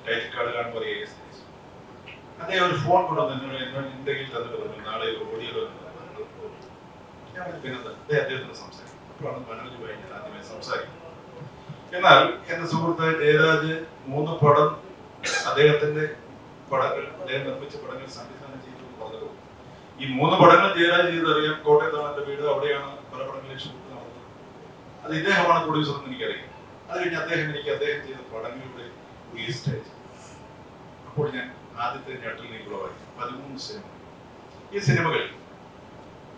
ടൈറ്റിൽ കാർഡ് കാണുമ്പോൾ AS ദിനേശ്, അദ്ദേഹം ഒരു ഫോൺ കൊണ്ടുവന്ന് എന്റെ കയ്യിൽ തന്നിട്ട് പറഞ്ഞു നാളെ ഓഡിയോ. ഞാൻ പിന്നെ അദ്ദേഹത്തിന് സംസാരിക്കും. അപ്പോഴാണ് മനോജുമായി ഞാൻ ആദ്യമായി സംസാരിക്കുന്നത്. എന്നാൽ എന്റെ സുഹൃത്ത് ജയരാജ് 3 പടം അദ്ദേഹത്തിന്റെ പടങ്ങൾ, അദ്ദേഹം നിർമ്മിച്ച പടങ്ങൾ സംവിധാനം ചെയ്തു പറഞ്ഞത്. ഈ 3 പടങ്ങൾ ജയരാജ് ചെയ്തറിയാം. കോട്ടയത്താണ് എന്റെ വീട്, അവിടെയാണ് പല പടങ്ങളിൽ ഷൂട്ട് നടന്നത്. അത് ഇദ്ദേഹമാണ് പ്രൊഡ്യൂസർ എന്ന് എനിക്കറിയാം. അത് കഴിഞ്ഞ് അദ്ദേഹം ചെയ്ത പടങ്ങളുടെ ലിസ്റ്റ് അയച്ചു. അപ്പോൾ ഞാൻ ആദ്യത്തെ ഞെട്ടൽ നീക്കുളവായി. 13 സിനിമ. ഈ സിനിമകൾ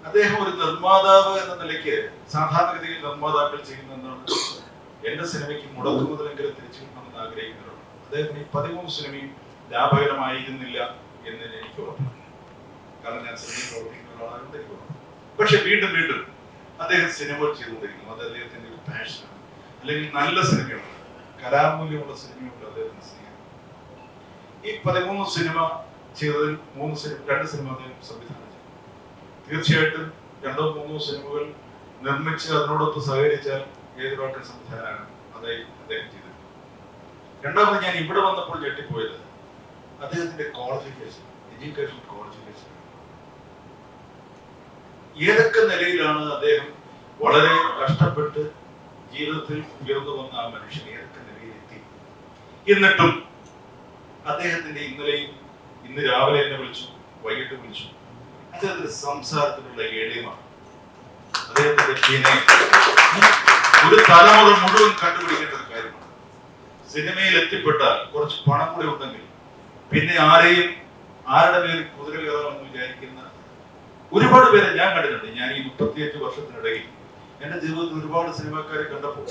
അദ്ദേഹം ഒരു നിർമ്മാതാവ് എന്ന നിലയ്ക്ക് സാധാരണഗതിയിൽ നിർമ്മാതാക്കൾ ചെയ്യുന്ന എന്താണ്, എന്റെ സിനിമയ്ക്ക് മുടക്കുമുതലെങ്കിലും തിരിച്ചു കിട്ടണമെന്ന് ആഗ്രഹിക്കുന്നവരാണ്. അദ്ദേഹത്തിന് ഈ 13 സിനിമയും ലാഭകരമായിരുന്നില്ല എന്ന് എനിക്ക് ഉറപ്പാണ്. കാരണം ഞാൻ സിനിമയിൽ പ്രവർത്തിക്കുന്ന ഒരാളായതുകൊണ്ട് എനിക്ക് ഉറപ്പാണ്. പക്ഷെ വീണ്ടും വീണ്ടും അദ്ദേഹം സിനിമകൾ ചെയ്തുകൊണ്ടിരിക്കുന്നു. അത് അദ്ദേഹത്തിന്റെ ഒരു പാഷനാണ്. അല്ലെങ്കിൽ നല്ല സിനിമയുണ്ട്, കലാമൂല്യമുള്ള സിനിമയുണ്ട് അദ്ദേഹത്തിന്റെ സ്നേഹം. ഈ 13 സിനിമ ചെയ്തതിൽ 2 സിനിമ അദ്ദേഹം സംവിധാനം ചെയ്തു. തീർച്ചയായിട്ടും 2-3 സിനിമകൾ നിർമ്മിച്ച് അതിനോടൊത്ത് സഹകരിച്ചാൽ ഏതൊരാൾക്കും സംവിധാനമാണ് അദ്ദേഹം ചെയ്തത്. രണ്ടാമത് ഞാൻ ഇവിടെ വന്നപ്പോൾ ഞെട്ടിപ്പോയത് അദ്ദേഹത്തിന്റെ ക്വാളിഫിക്കേഷൻ, എഡ്യൂക്കേഷൻ ക്വാളിഫിക്കേഷൻ. ഏതൊക്കെ നിലയിലാണ് അദ്ദേഹം വളരെ കഷ്ടപ്പെട്ട് ജീവിതത്തിൽ ഉയർന്നു വന്ന ആ മനുഷ്യൻ ഏതൊക്കെ നിലയിലെത്തി. എന്നിട്ടും അദ്ദേഹത്തിന്റെ ഇന്ന് രാവിലെ എന്നെ വിളിച്ചു, വൈകിട്ട് വിളിച്ചു. അദ്ദേഹത്തിന്റെ സംസാരത്തിലുള്ള എളിമാണ്, അദ്ദേഹത്തിന്റെ ഒരു തലമുറ മുഴുവൻ കണ്ടുപിടിക്കേണ്ട ഒരു കാര്യമാണ്. സിനിമയിൽ എത്തിപ്പെട്ടാൽ കുറച്ച് പണം കൂടി ഉണ്ടെങ്കിൽ പിന്നെ ആരുടെ മേൽ കുതിര കയറാമെന്ന് വിചാരിക്കുന്ന ഒരുപാട് പേരെ ഞാൻ കണ്ടിട്ടുണ്ട്. ഞാൻ ഈ 35 വർഷത്തിനിടയിൽ എന്റെ ജീവിതത്തിൽ ഒരുപാട് സിനിമാക്കാരെ കണ്ടപ്പോൾ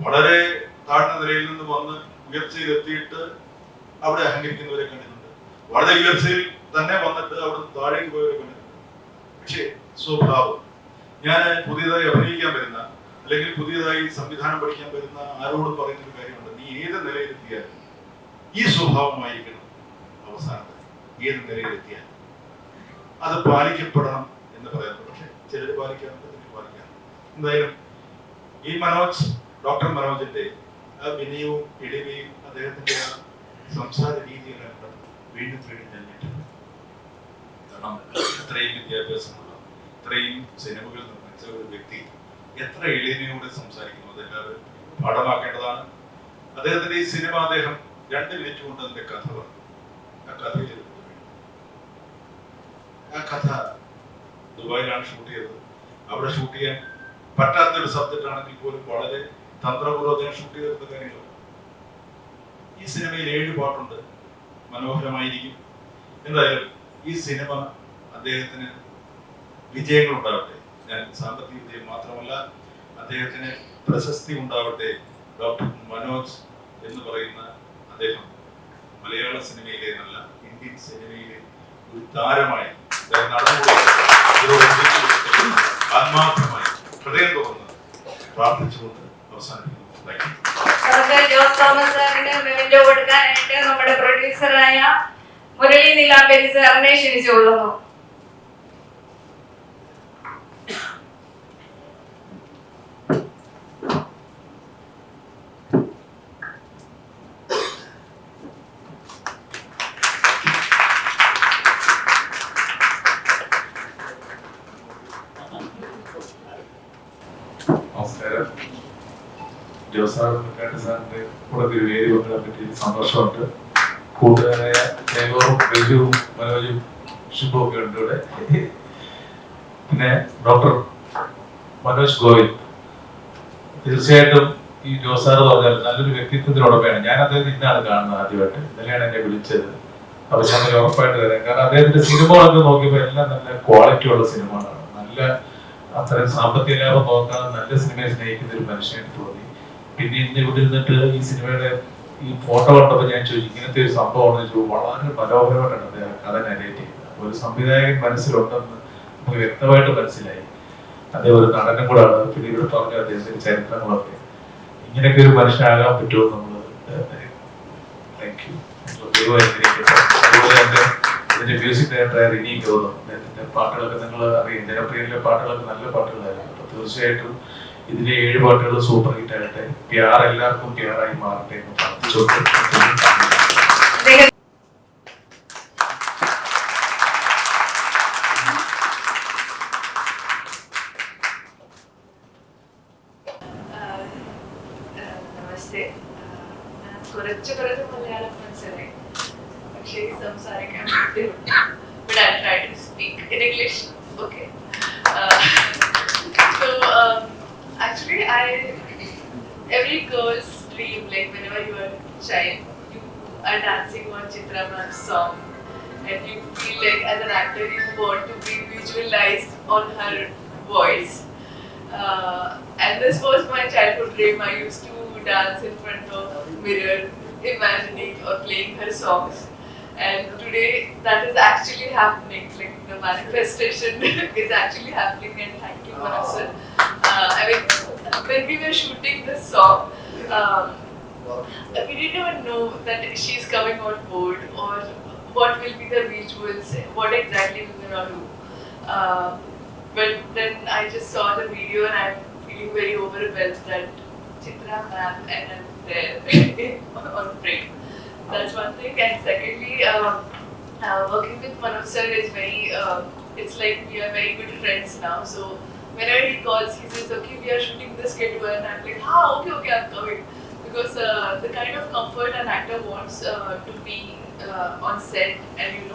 വളരെ താഴ്ന്ന നിലയിൽ നിന്ന് വന്ന് ഉയർച്ചയിലെത്തിയിട്ട് അവിടെ അഹങ്കരിക്കുന്നവരെ കണ്ടിട്ടുണ്ട്. വളരെ USA തന്നെ വന്നിട്ട് അവിടെ താഴേക്ക് പോയവരെ. പക്ഷേ സ്വഭാവം, ഞാൻ പുതിയതായി അഭിനയിക്കാൻ വരുന്ന അല്ലെങ്കിൽ പുതിയതായി സംവിധാനം പഠിക്കാൻ വരുന്ന ആരോടും പറയുന്ന ഒരു കാര്യമുണ്ട്, നീ ഏത് നിലയിലെത്തിയാലും ഈ സ്വഭാവമായിരിക്കണം അവസാനത്തിൽ. ഏത് നിലയിലെത്തിയാൽ അത് പാലിക്കപ്പെടണം എന്ന് പറയുന്നത്. പക്ഷെ ചിലർ പാലിക്കാറുണ്ട്, ചിലർ പാലിക്കാറുണ്ട്. എന്തായാലും ഈ ഡോക്ടർ മനോജിന്റെ ആ വിനയവും എളിമയും അദ്ദേഹത്തിന്റെ ആ സംസാര രീതിയെല്ലാം വീണ്ടും വീണ്ടും ഞെട്ടിട്ടുണ്ട്. കാരണം ഇത്രയും വിദ്യാഭ്യാസമുള്ള, ഇത്രയും സിനിമകൾ നിർമ്മിച്ച ഒരു വ്യക്തി എത്ര എളിമയോടെ സംസാരിക്കുന്നു, അതെല്ലാവരും പാഠമാക്കേണ്ടതാണ്. അദ്ദേഹത്തിന്റെ ഈ സിനിമ അദ്ദേഹം 2 മിനിറ്റ് കൊണ്ട് അതിന്റെ കഥ പറഞ്ഞു. ആ കഥയിൽ ആ കഥ ദുബായിലാണ് ഷൂട്ട് ചെയ്തത്. അവിടെ ഷൂട്ട് ചെയ്യാൻ പറ്റാത്തൊരു സബ്ജക്റ്റ് ആണെങ്കിൽ പോലും വളരെ തന്ത്രപൂർവ്വം ഷൂട്ട് ചെയ്തെടുത്ത കാര്യങ്ങൾ. ഈ സിനിമയിൽ 7 പാട്ടുണ്ട്, മനോഹരമായിരിക്കും. എന്തായാലും ഈ സിനിമ അദ്ദേഹത്തിന് വിജയങ്ങൾ ഉണ്ടാവട്ടെ. ഞാൻ സാമ്പത്തിക വിജയം മാത്രമല്ല, അദ്ദേഹത്തിന് പ്രശസ്തി ഉണ്ടാവട്ടെ. ഡോക്ടർ മനോജ് എന്ന് പറയുന്ന അദ്ദേഹം മലയാള സിനിമയിലെ നല്ല ഇന്ത്യൻ സിനിമയിലെ ഒരു താരമായി ആത്മാർത്ഥമായി ഹൃദയം തുറന്ന് പ്രാർത്ഥിച്ചുകൊണ്ട് അവസാനിപ്പിക്കുന്നു. ജോസ് തോമസ് സാറിന് മെമന്റോ കൊടുക്കാനായിട്ട് നമ്മുടെ പ്രൊഡ്യൂസറായ മുരളി നീലാംബേരി സാറിനെ ക്ഷണിച്ചുകൊള്ളുന്നു. നമസ്കാരം. ജോസാറിന്റെ സാറിന്റെ കൂടെ വേദി വന്നതിനെ പറ്റി സന്തോഷമുണ്ട്. കൂട്ടുകാരായ ജയഗോറും ബിജുവും മനോജും ഷിബും ഒക്കെ ഉണ്ട് ഇവിടെ. പിന്നെ ഡോക്ടർ മനോജ് ഗോയൽ, തീർച്ചയായിട്ടും ഈ ജോസാർ പറഞ്ഞാൽ നല്ലൊരു വ്യക്തിത്വത്തിനുടമയാണ്. ഞാൻ അദ്ദേഹം ഇന്നാണ് കാണുന്നത് ആദ്യമായിട്ട്. ഇന്നലെയാണ് എന്നെ വിളിച്ചത്. അപ്പൊ ഞാൻ ഉറപ്പായിട്ട് വരാം. കാരണം അദ്ദേഹത്തിന്റെ സിനിമകളൊക്കെ നോക്കിയപ്പോൾ എല്ലാം നല്ല ക്വാളിറ്റി ഉള്ള സിനിമകളാണ്. നല്ല അത്തരം സാമ്പത്തിക ലാഭം നോക്കാതെ നല്ല സിനിമയെ സ്നേഹിക്കുന്ന ഒരു മനുഷ്യനായിട്ട് തോന്നി. പിന്നെ ഇന്ന് ഇവിടെ ഇരുന്നിട്ട് ഈ സിനിമയുടെ ഈ ഫോട്ടോ കണ്ടപ്പോൾ ഞാൻ ചോദിച്ചു, ഇങ്ങനത്തെ ഒരു സംഭവമാണെന്ന് ചോദിച്ചു. വളരെ മനോഹരമായിട്ടാണ് അദ്ദേഹം കഥ നരേറ്റ് ചെയ്യുന്നത്. ഒരു സംവിധായകൻ മനസ്സിലുണ്ടെന്ന് നമുക്ക് വ്യക്തമായിട്ട് മനസ്സിലായി. അദ്ദേഹം ഒരു നടനും കൂടാണ്. പിന്നെ ഇവിടെ പറഞ്ഞ അദ്ദേഹത്തിന്റെ ചരിത്രങ്ങളൊക്കെ. ഇങ്ങനെയൊക്കെ ഒരു മനുഷ്യനാകാൻ പറ്റുമോ നമ്മൾ. Thank you. അതുപോലെ തന്നെ ഇതിന്റെ മ്യൂസിക് ഡയറക്ടറായ റിനി ഗൗതം, അദ്ദേഹത്തിന്റെ പാട്ടുകളൊക്കെ നിങ്ങൾ അറിയാം. ജനപ്രിയയിലെ പാട്ടുകളൊക്കെ നല്ല പാട്ടുകളായിരുന്നു. അപ്പൊ തീർച്ചയായിട്ടും ഇതിലെ 7 പാട്ടുകൾ സൂപ്പർ ഹിറ്റ് ആകട്ടെ. പ്യാർ എല്ലാവർക്കും പ്യാറായി മാറട്ടെ എന്ന് പ്രാർത്ഥിച്ചോട്ടെ. നമസ്തേ. കുറച്ച് മലയാളം മനസ്സിലായി, പക്ഷേ സംസാരിക്കാൻ ബുദ്ധിമുട്ട്. But I'll try to speak in English. Okay. So actually, every girl's dream, like whenever you are a child, you are dancing on Chitra Ma'am's song, and you feel like as an actor you want to be visualized on her voice. And this was my childhood dream. I used to dance in front of mirror, imagining or playing her songs. And today that is actually happening. Like the manifestation is actually happening. And thank you, Manoj sir. I mean, when we were shooting this song, we didn't even know that she's coming on board or what will be the visuals, what exactly we're gonna do. But then I just saw the video and I'm feeling very overwhelmed that Chitra ma'am and I'm there on frame. That's one thing. And secondly, working with Manoj sir is very, it's like we are very good friends now. So whenever he calls, he says, okay, we are shooting this kid, and I'm like, okay, I'm coming. Because the kind of comfort an actor wants to be on set and,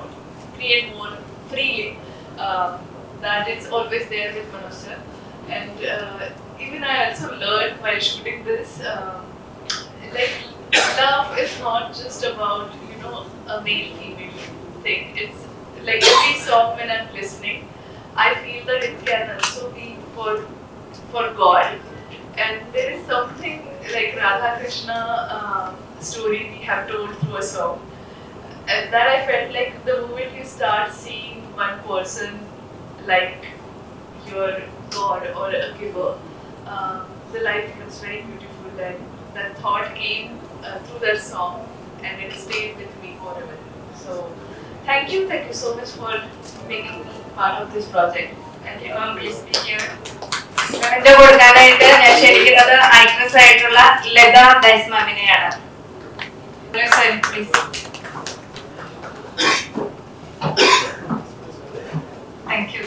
create more freely, that is always there with Manoj sir. And even I also learned while shooting this, like, love is not just about, a male-female thing. It's like every song when I'm listening, I feel that it can also be for God. And there is something like Radha Krishna story we have told through a song. that I felt like the moment you start seeing one person like your God or a giver, the life becomes very beautiful, and that thought came through that song and it stayed with me forever. So thank you so much for making me part of this project. And you know, please speak here. Comment കൊടുക്കാനായിട്ട് ഞാൻ ക്ഷണിക്കുന്നത് actress ആയിട്ടുള്ള ലത ദൈസ് മാമിനെയാണ്. Thank you.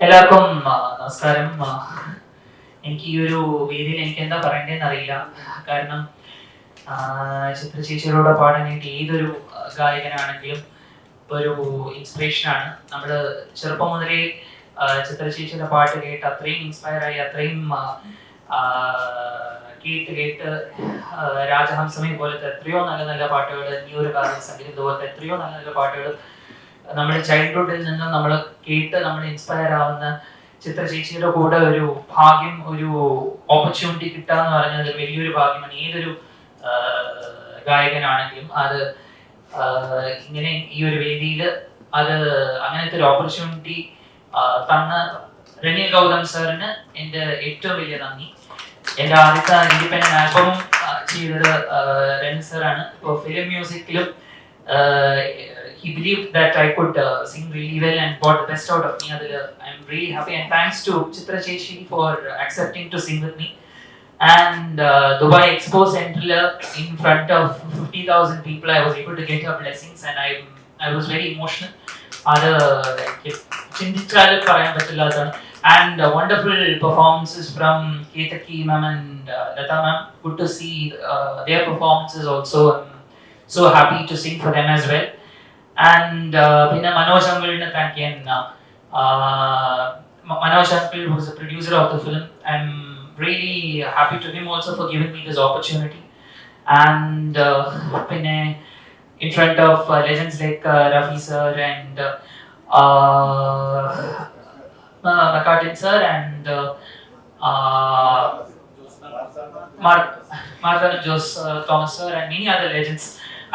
എല്ലാവർക്കും നമസ്കാരം. എനിക്ക് ഈ ഒരു വേദിയിൽ എനിക്ക് എന്താ പറയേണ്ടതെന്ന് അറിയില്ല. കാരണം ചിത്ര ചേച്ചിയോടെ പാടാനായിട്ട് ഏതൊരു ഗായകനാണെങ്കിലും ഒരു ഇൻസ്പിറേഷനാണ്. നമ്മൾ ചെറുപ്പം മുതലേ ചിത്ര ചേച്ചിയുടെ പാട്ട് കേട്ട് അത്രയും ഇൻസ്പയർ ആയി, അത്രയും കേട്ട് രാജഹംസമേ പോലത്തെ എത്രയോ നല്ല നല്ല പാട്ടുകൾ, ഈ ഒരു കാലം സംഗീതം പോലത്തെ എത്രയോ നല്ല നല്ല പാട്ടുകൾ നമ്മുടെ ചൈൽഡ്ഹുഡിൽ നിന്ന് നമ്മൾ കേട്ട് നമ്മൾ ഇൻസ്പയർ ആവുന്ന ചിത്ര ചേച്ചിയുടെ കൂടെ ഒരു ഭാഗ്യം, ഒരു ഓപ്പർച്യൂണിറ്റി കിട്ടുക എന്ന് പറഞ്ഞത് വലിയൊരു ഭാഗ്യമാണ്. ഏതൊരു ഗായകനാണെങ്കിലും അത് ഇങ്ങനെ ഈ ഒരു വേദിയിൽ അത് അങ്ങനത്തെ ഒരു ഓപ്പർച്യൂണിറ്റി തന്ന റനിൽ ഗൗതം സാറിന് എൻ്റെ ഏറ്റവും വലിയ നന്ദി. എൻ്റെ ആദ്യത്തെ ഇൻഡിപെൻഡന്റ് ആൽബവും ചെയ്തത് റനിൽ സാറാണ്. ഇപ്പോൾ film മ്യൂസിക്കിലും he believed that I could sing really well and got the best out of me. I'm really happy, and thanks to Chitra Cheshi for accepting to sing with me. And Dubai Expo Center in front of 50,000 people, I was able to get her blessings, and I was very emotional. And wonderful performances from Ketaki ma'am and Lata ma'am. Good to see their performances also. I'm so happy to sing for them as well. And പിന്നെ മനോജ് അങ്കിളിനെ thank ചെയ്യാൻ. Manoj uncle was the producer of the film. I'm really happy to him also for giving me this opportunity. And പിന്നെ in front of legends like Rafi sir and Nakatin sir and Martha Jos Thomas sir and many other legends,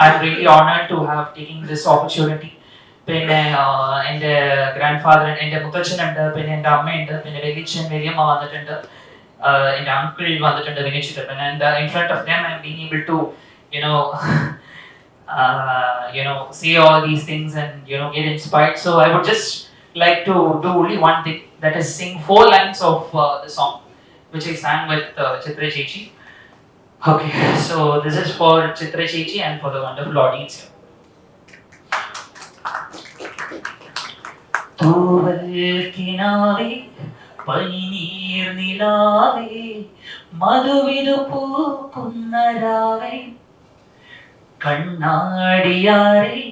I'm really honored to have taken this opportunity. പിന്നെ എൻ്റെ grand എൻ്റെ മുത്തച്ഛനുണ്ട്, പിന്നെ എൻ്റെ അമ്മയുണ്ട്, പിന്നെ വലിയച്ഛൻ വലിയമ്മ വന്നിട്ടുണ്ട്, എൻ്റെ അങ്കിൾ വന്നിട്ടുണ്ട് Vineeth Chithrappan. And in front of them I am being able to say all these things and get inspired. So I would just like to do only one thing, that is sing 4 lines of the song which I sang with Chitra Chechi. Okay, so this is for Chitra Chechi and for the wonderful audience here. തൂവൽ കിനാവേ പനിനീർ നിലാവേ മധുവിധു പൂക്കുന്ന രാവേ കണ്ണാടിയാരേ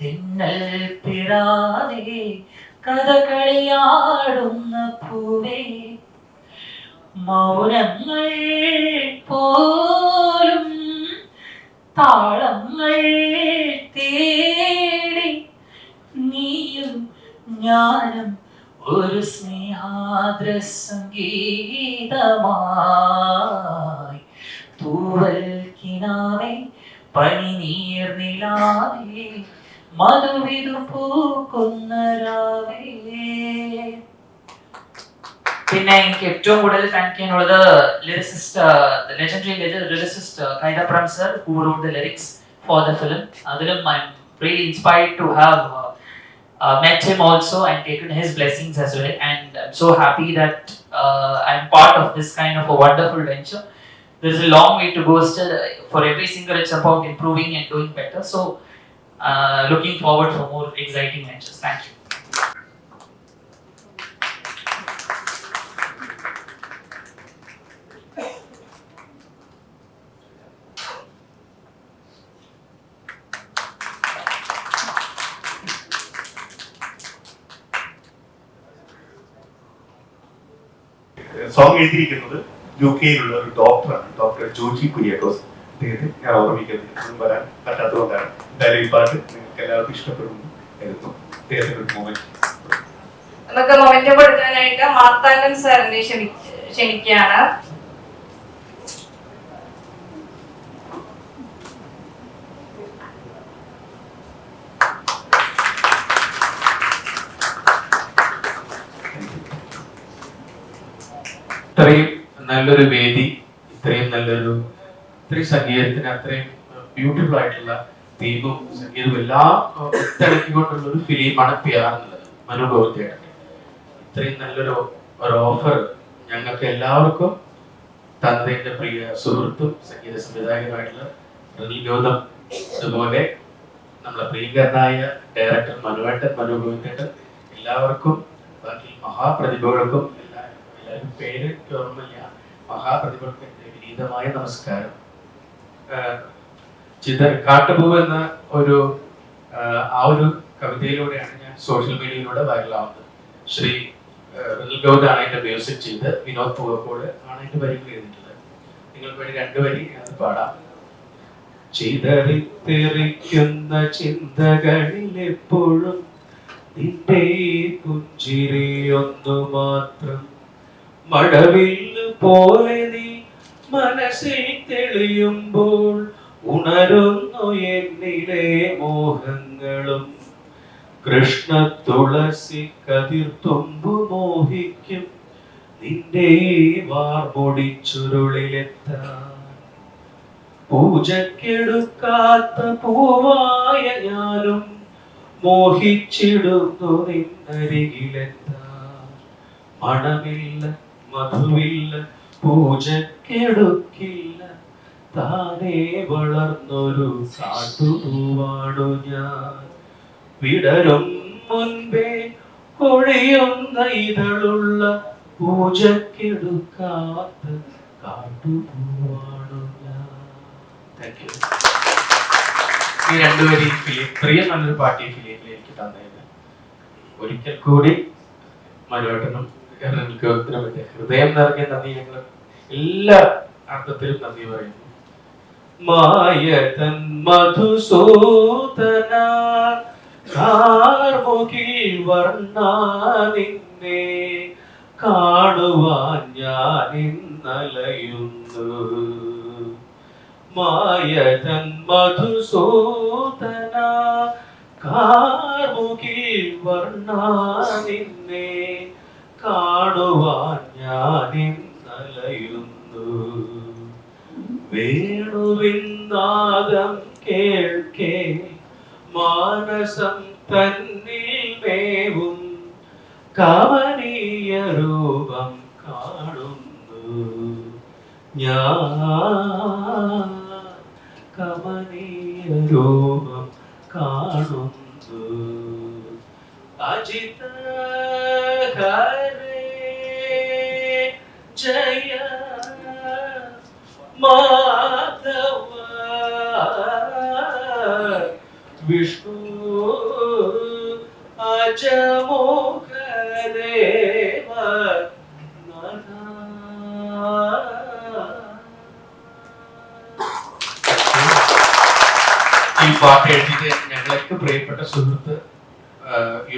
തിന്നൽ പിറാവേ കഥകളിയാടുന്ന പൂവേ മൗനങ്ങൾ പോലും താളങ്ങൾ തേടി നീയും ഞാനും ഒരു സ്നേഹാദ്ര സംഗീതമായി തൂവൽ കിനാവേ പനിനീർ നിലാവേ മധുവിധു പൂക്കുന്ന രാവേ. പിന്നെ എനിക്ക് ഏറ്റവും കൂടുതൽ താങ്ക് ചെയ്യാനുള്ളത് lyricist, legendary lyricist Kaidapram sir, who wrote the lyrics for the film. അതിലും I'm really inspired to have met him also and taken his blessings as well, and I'm so happy that I'm part of this kind of a wonderful venture. There's a long way to go still. For every singer it's about improving and doing better, so looking forward for more exciting ventures. Thank you. Song എഴുതിയിരിക്കുന്നത് UK ഒരു ഡോക്ടറാണ്, doctor Joji Kuriakose. അദ്ദേഹത്തെ ഞാൻ ഓർമ്മിക്കുന്നത് വരാൻ പറ്റാത്തതുകൊണ്ടാണ്. എന്തായാലും ഈ പാട്ട് നിങ്ങൾക്ക് എല്ലാവർക്കും ഇഷ്ടപ്പെടുന്നു കരുതുന്നു. അദ്ദേഹത്തിന്റെ ഒരു മൊമെന്റ് നമുക്ക് മൊമെന്റ് കൊടുക്കാനായിട്ട് മാർത്താണ്ഡൻ സാറിനെ ക്ഷണിക്കുകയാണ്. ഇത്രയും നല്ലൊരു വേദി, ഇത്രയും സംഗീതത്തിന് അത്രയും ബ്യൂട്ടിഫുൾ ആയിട്ടുള്ള തീമും സംഗീതവും എല്ലാം ഒത്തിണക്കിക്കൊണ്ടുള്ള ഒരു ഫിലിമാണ് PR എന്നുള്ളത്. മനോഗോപത്തിയാണ് ഇത്രയും നല്ലൊരു ഓഫർ ഞങ്ങൾക്ക് എല്ലാവർക്കും തന്നതിന്റെ പ്രിയ സുഹൃത്തും സംഗീത സംവിധായകനുമായിട്ടുള്ള റിനി ഗൗതം, അതുപോലെ നമ്മളെ പ്രിയങ്കരനായ ഡയറക്ടർ മനോഗോപത്തേട്ടൻ, എല്ലാവർക്കും ബാക്കി മഹാപ്രതിഭകൾക്കും എല്ലാവരും പേര് ഓർമ്മയില്ല, മഹാപ്രതിഭകൾക്ക് എന്റെ വിനീതമായ നമസ്കാരം. കാട്ടുപൂവ് എന്ന ആ ഒരു കവിതയിലൂടെയാണ് ഞാൻ സോഷ്യൽ മീഡിയയിലൂടെ വൈറലാവുന്നത്. ശ്രീ റിനി ഗൗതാണ് അതിന്റെ മ്യൂസിക് ചെയ്ത്, വിനോദ് പൂവക്കോട് ആണ് അതിന്റെ വരികൾ എഴുതിയിട്ടുള്ളത്. നിങ്ങൾക്ക് വേണ്ടി 2 വരി അത് പാടാം. ചിതറിത്തെറിക്കുന്ന ചിന്തകളിലെപ്പോഴും നിന്റെ പുഞ്ചിരിയൊന്നു മാത്രം, മഴവില്ല് പോലെ നീ മനസ്സിൽ തെളിയുമ്പോൾ ഉണരുന്നു എന്നിലെ മോഹങ്ങളും. കൃഷ്ണ തുളസി കതിർത്തുമ്പു മോഹിക്കും നിന്റെ വാർമൊടി ചുരുളിലെത്താൻ. പൂജക്കെടുക്കാത്ത പൂവായ ഞാനും മോഹിച്ചിടുന്നു നിന്നരികിലെത്താൻ. മണമില്ല മധുവില്ല പൂജക്കെടുക്കില്ല, താനേ വളർന്നൊരു കാട്ടുപൂവാണു ഞാൻ. വിടരും മുൻപേ കൊഴിയുന്ന ഇതളുള്ള പൂജക്കെടുക്കാത്ത കാട്ടുപൂവാണു ഞാൻ. Thank you. ഈ 2 വരി ഇത്രയും നല്ലൊരു പാർട്ടി ഫിലിമിലേക്ക് തന്നതിന് ഒരിക്കൽ കൂടി മനുവേട്ടനും ഹൃദയം നിറഞ്ഞ നന്ദി ഞങ്ങൾ എല്ലാ അർത്ഥത്തിലും നന്ദി പറയുന്നു. മായതൻ മധുസൂദന കാർമുകിൽ വർണ്ണ നിന്നെ കാണുവാൻ ഞാൻ ഇന്നലയുന്നു. മായതൻ മധുസൂദന കാർമുകിൽ വർണ്ണ നിന്നെ കാണുവാൻ ഞാൻ ഇന്നലയുന്നു. വേണുവിന്നാദം കേൾക്കേ മാനസം തന്നിൽ മേവും കമനീയ രൂപം കാണുന്നു ഞാൻ. കമനീയ രൂപം കാണുന്നു. അജിത ഹരേ ജയ മാധവ വിഷ്ണു അജമോഖ ദേവ. ഈ പാട്ട് എഴുതിയത് ഞങ്ങൾക്ക് പ്രിയപ്പെട്ട സുഹൃത്ത്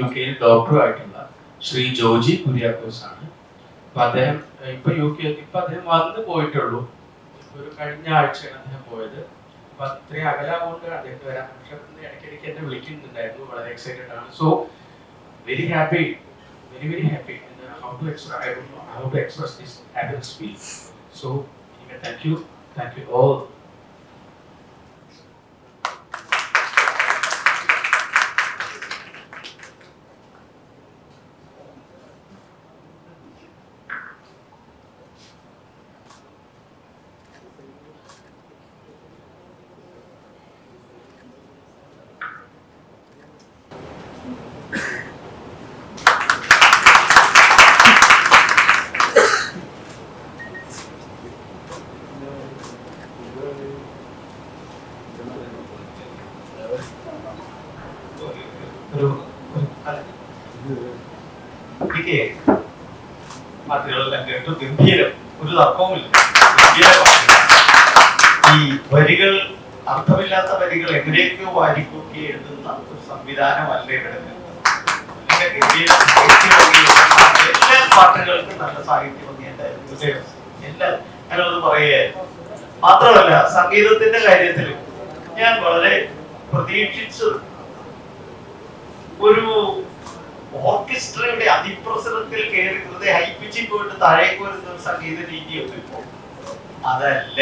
UK ഡോക്ടറായിട്ടുള്ള ശ്രീ ജോജി കുര്യാക്കോസ് ആണ്. അപ്പൊ അദ്ദേഹം ഇപ്പൊ UK അദ്ദേഹം വന്നു പോയിട്ടുള്ളൂ. ഒരു കഴിഞ്ഞ ആഴ്ചയാണ് അദ്ദേഹം പോയത്. അപ്പൊ അത്രയും അകലാവുകൊണ്ട് അദ്ദേഹം വരാൻ, പക്ഷെ ഇടയ്ക്കിടയ്ക്ക് എന്നെ വിളിക്കുന്നുണ്ടായിരുന്നു. വളരെ എക്സൈറ്റഡ് ആണ്. So very happy, very happy. How to express this happiness feel. So thank you all. പാട്ടുകളെല്ലാം കേട്ടു. ഗംഭീരം, ഒരു തർക്കവുമില്ല. ഈ വരികൾ, അർത്ഥമില്ലാത്ത വരികൾ എങ്ങനെയൊക്കെയോ വാരിക്കൂട്ടി എഴുതുന്ന ഒരു സംവിധാനമല്ല ഇവിടെ. എല്ലാ പാട്ടുകൾക്കും നല്ല സാഹിത്യ ഭംഗിയുണ്ടായിരുന്നു. എല്ലാം ഞാനത് പറയുകയായിരുന്നു. മാത്രമല്ല, സംഗീതത്തിന്റെ കാര്യത്തിൽ ഞാൻ വളരെ പ്രതീക്ഷിച്ചത് ഒരു ഓർക്കസ്ട്രയുടെ അതിപ്രസരത്തിൽ കയറി വെറുതെ ഹൈപ്പിച്ചിൽ പോയിട്ട് താഴേക്ക് വരുന്ന ഒരു സംഗീത രീതിയൊക്കെ ഇപ്പോൾ അതല്ല.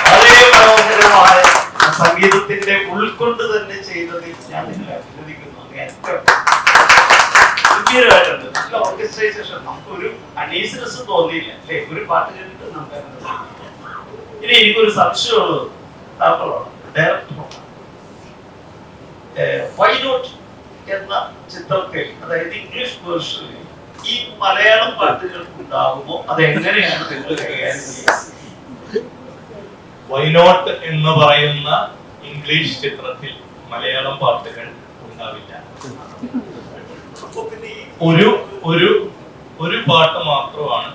വളരെ മനോഹരമായ സംഗീതത്തിന്റെ ഉൾക്കൊണ്ട് തന്നെ ചെയ്തതിൽ ഞാൻ നിങ്ങളെ അഭിനന്ദിക്കുന്നു. ഗംഭീരമായിട്ടുണ്ട്. നല്ല ഓർക്കസ്ട്രൈസേഷൻ. നമുക്കൊരു അണീസിനെസ് തോന്നിയില്ല അല്ലേ? ഒരു പാട്ട് കേട്ടിട്ട് നമുക്ക് ഇനി എനിക്കൊരു സംശയമുള്ളത് ഡയറക്ടറാണ്. വൈ നോട്ട് എന്ന ചിത്രത്തിൽ, അതായത് ഇംഗ്ലീഷ് വേർഷനിൽ ഈ മലയാളം പാട്ടുകൾ ഉണ്ടാകുമോ? അതെങ്ങനെയാണ് നിങ്ങൾ കൈകാര്യം ചെയ്യുന്നത്? വൈനോട്ട് എന്ന് പറയുന്ന ഇംഗ്ലീഷ് ചിത്രത്തിൽ മലയാളം പാട്ടുകൾ ഉണ്ടാവില്ല. ഒരു ഒരു ഒരു പാട്ട് മാത്രമാണ്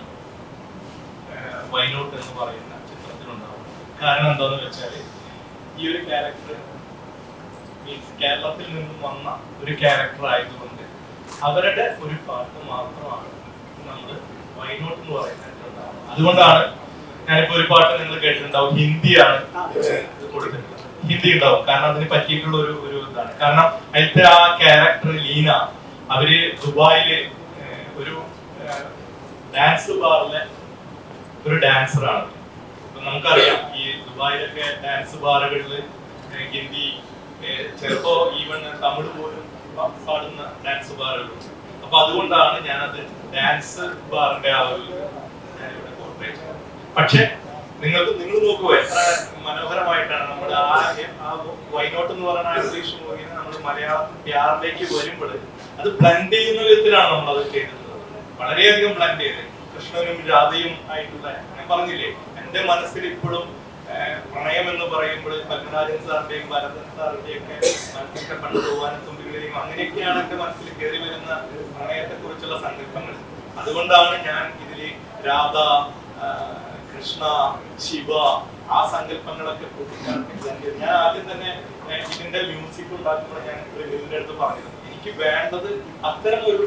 വൈനോട്ട് എന്ന് പറയുന്ന ചിത്രത്തിൽ ഉണ്ടാവുന്നത്. കാരണം എന്താന്ന് വെച്ചാൽ ഈ ഒരു ക്യാരക്ടർ മീൻസ് കേരളത്തിൽ നിന്നും വന്ന ഒരു ക്യാരക്ടർ ആയതുകൊണ്ട് അവരുടെ ഒരു പാട്ട് മാത്രമാണ് നമ്മൾ വൈനോട്ട് എന്ന് പറയുന്നത്. അതുകൊണ്ടാണ് ഞാനിപ്പോ ഒരു പാട്ട് നിങ്ങൾ കേട്ടിട്ടുണ്ടാവും, ഹിന്ദിയാണ് കൊടുത്തിട്ടുള്ളത്. ഹിന്ദി ഉണ്ടാവും, കാരണം അതിന് പറ്റിയിട്ടുള്ള ഒരു ഇതാണ്. കാരണം അതിലത്തെ ആ ക്യാരക്ടർ ലീന, അവര് ദുബായില് ഒരു ഡാൻസ് ബാറിലെ ഒരു ഡാൻസറാണ്. അപ്പൊ നമുക്കറിയാം ഈ ദുബായിലൊക്കെ ഡാൻസ് ബാറുകളിൽ ഹിന്ദി, ചിലപ്പോ ഈവൻ തമിഴ് പോലും പാടുന്ന ഡാൻസ് ബാറുകളുണ്ട്. അപ്പൊ അതുകൊണ്ടാണ് ഞാനത് ഡാൻസ് ബാറിന്റെ ആ ഒരു ഞാനിവിടെ കോർപ്പറേറ്റ്. പക്ഷെ നിങ്ങൾ നോക്കുക എത്ര മനോഹരമായിട്ടാണ് നമ്മുടെ ആ വൈനോട്ട് എന്ന് പറയുന്ന ഇംഗ്ലീഷ് മൂവിനെ നമ്മൾ മലയാളം പ്യാറിലേക്ക് വരുമ്പോൾ അത് ബ്ലെൻഡ് ചെയ്യുന്ന വിധത്തിലാണ് നമ്മൾ അത് ചെയ്തിട്ടുള്ളത്. വളരെയധികം ബ്ലെൻഡ് ചെയ്ത് കൃഷ്ണനും രാധയും ആയിട്ടുള്ള, ഞാൻ പറഞ്ഞില്ലേ എന്റെ മനസ്സിൽ ഇപ്പോഴും പ്രണയം എന്ന് പറയുമ്പോൾ പത്മരാജൻ സാറിന്റെയും ഭരതൻ സാറിന്റെയും ഒക്കെ മനസ്സിന്റെ പണ്ട് പോകാനും തുമ്പികളെയും അങ്ങനെയൊക്കെയാണ് എന്റെ മനസ്സിൽ കയറി വരുന്ന പ്രണയത്തെ കുറിച്ചുള്ള സങ്കല്പങ്ങൾ. അതുകൊണ്ടാണ് ഞാൻ ഇതില് രാധ, കൃഷ്ണ, ശിവ ആ സങ്കല്പങ്ങളൊക്കെ കൂട്ടിക്കാണിക്കുന്നത്. ഞാൻ ആദ്യം തന്നെ ഇതിന്റെ മ്യൂസിക് ഉണ്ടാക്കുമ്പോൾ ഞാൻ ഇതിന്റെ അടുത്ത് പറഞ്ഞിരുന്നു, എനിക്ക് വേണ്ടത് അത്തരം ഒരു